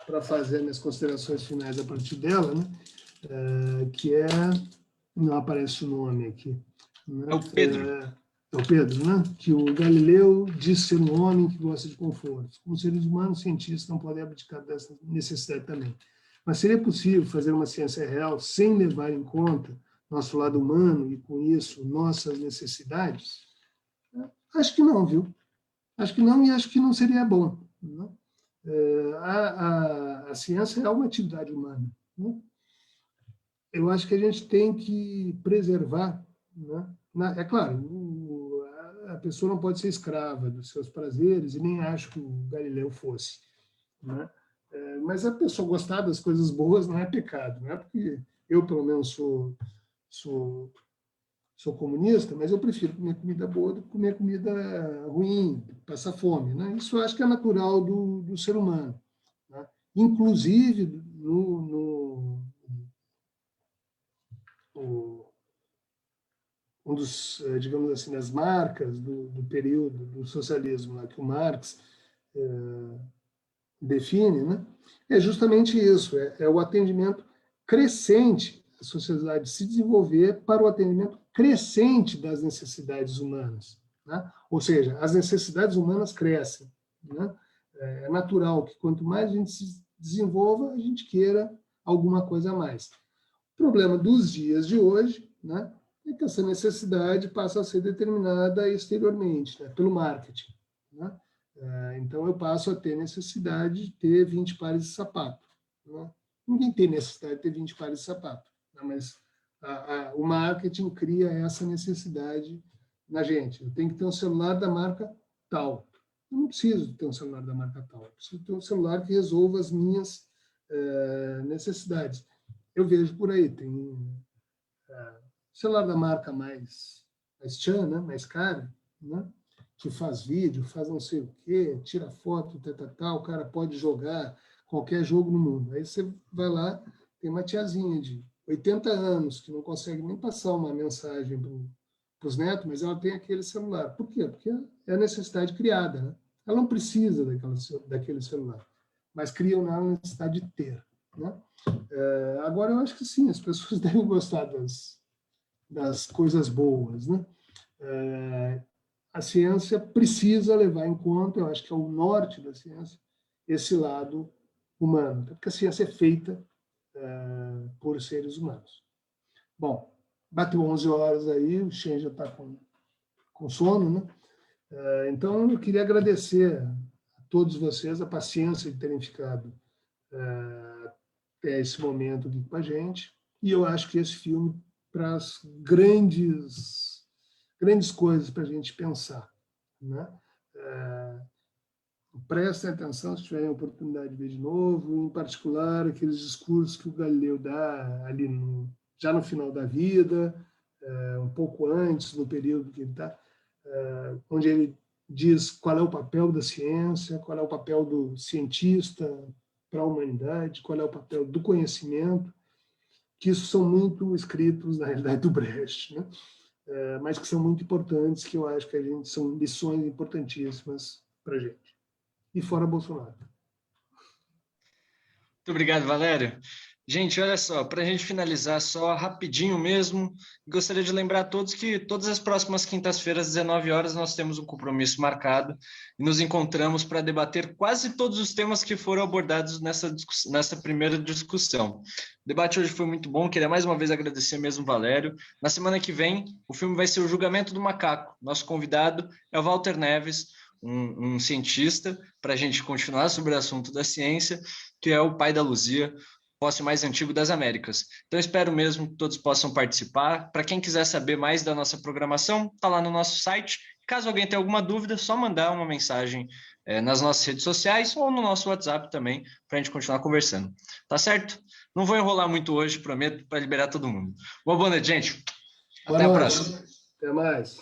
para fazer minhas considerações finais a partir dela, né? Que não aparece o nome aqui. Né? É o Pedro. É o Pedro, né? Que o Galileu disse ser um homem que gosta de conforto. Como seres humanos, cientistas não podem abdicar dessa necessidade também. Mas seria possível fazer uma ciência real sem levar em conta nosso lado humano e, com isso, nossas necessidades? Acho que não, viu? Acho que não, e acho que não seria bom. Né? A ciência é uma atividade humana. Né? Eu acho que a gente tem que preservar. Né? É claro, a pessoa não pode ser escrava dos seus prazeres, e nem acho que o Galileu fosse. Né? Mas a pessoa gostar das coisas boas não é pecado. Não é porque eu, pelo menos, sou comunista, mas eu prefiro comer comida boa do que comer comida ruim, passar fome. Né? Isso eu acho que é natural do ser humano. Né? Inclusive, um dos, digamos assim, das marcas do período do socialismo, né, que o Marx define, né, é justamente isso, é o atendimento crescente, a sociedade se desenvolver para o atendimento crescente das necessidades humanas. Né? Ou seja, as necessidades humanas crescem. Né? É natural que quanto mais a gente se desenvolva, a gente queira alguma coisa a mais. O problema dos dias de hoje, né, é que essa necessidade passa a ser determinada exteriormente, né, pelo marketing. Né? Então, eu passo a ter necessidade de ter 20 pares de sapato. Né? Ninguém tem necessidade de ter 20 pares de sapato, né? Mas o marketing cria essa necessidade na gente. Eu tenho que ter um celular da marca tal. Eu não preciso ter um celular da marca tal. Eu preciso ter um celular que resolva as minhas necessidades. Eu vejo por aí, tem celular da marca mais tchan, né? Mais cara, né? Que faz vídeo, faz não sei o quê, tira foto, tal, o cara pode jogar qualquer jogo no mundo. Aí você vai lá, tem uma tiazinha de 80 anos que não consegue nem passar uma mensagem para os netos, mas ela tem aquele celular. Por quê? Porque é a necessidade criada. Né? Ela não precisa daquele celular, mas criam nela a necessidade de ter. Né? Agora, eu acho que sim, as pessoas devem gostar das coisas boas. Né? A ciência precisa levar em conta, eu acho que é o norte da ciência, esse lado humano, porque a ciência é feita por seres humanos. Bom, bateu 11 horas aí, o Shen já está com sono, né? Então, eu queria agradecer a todos vocês a paciência de terem ficado até esse momento aqui com a gente, e eu acho que esse filme traz grandes coisas para a gente pensar. Né? prestem atenção se tiverem a oportunidade de ver de novo, em particular aqueles discursos que o Galileu dá ali já no final da vida, um pouco antes, no período que ele está, onde ele diz qual é o papel da ciência, qual é o papel do cientista para a humanidade, qual é o papel do conhecimento, que isso são muito escritos, na realidade, do Brecht, né? Mas que são muito importantes, que eu acho que são lições importantíssimas para a gente. E fora Bolsonaro. Muito obrigado, Valério. Gente, olha só, para a gente finalizar só rapidinho mesmo, gostaria de lembrar a todos que todas as próximas quintas-feiras, às 19 horas, nós temos um compromisso marcado e nos encontramos para debater quase todos os temas que foram abordados nessa primeira discussão. O debate hoje foi muito bom, queria mais uma vez agradecer mesmo, Valério. Na semana que vem, o filme vai ser O Julgamento do Macaco. Nosso convidado é o Walter Neves, um cientista, para a gente continuar sobre o assunto da ciência, que é o pai da Luzia, fóssil mais antigo das Américas. Então, espero mesmo que todos possam participar. Para quem quiser saber mais da nossa programação, está lá no nosso site. Caso alguém tenha alguma dúvida, é só mandar uma mensagem nas nossas redes sociais ou no nosso WhatsApp também, para a gente continuar conversando. Tá certo? Não vou enrolar muito hoje, prometo, para liberar todo mundo. Boa noite, gente. Até a próxima. Até mais.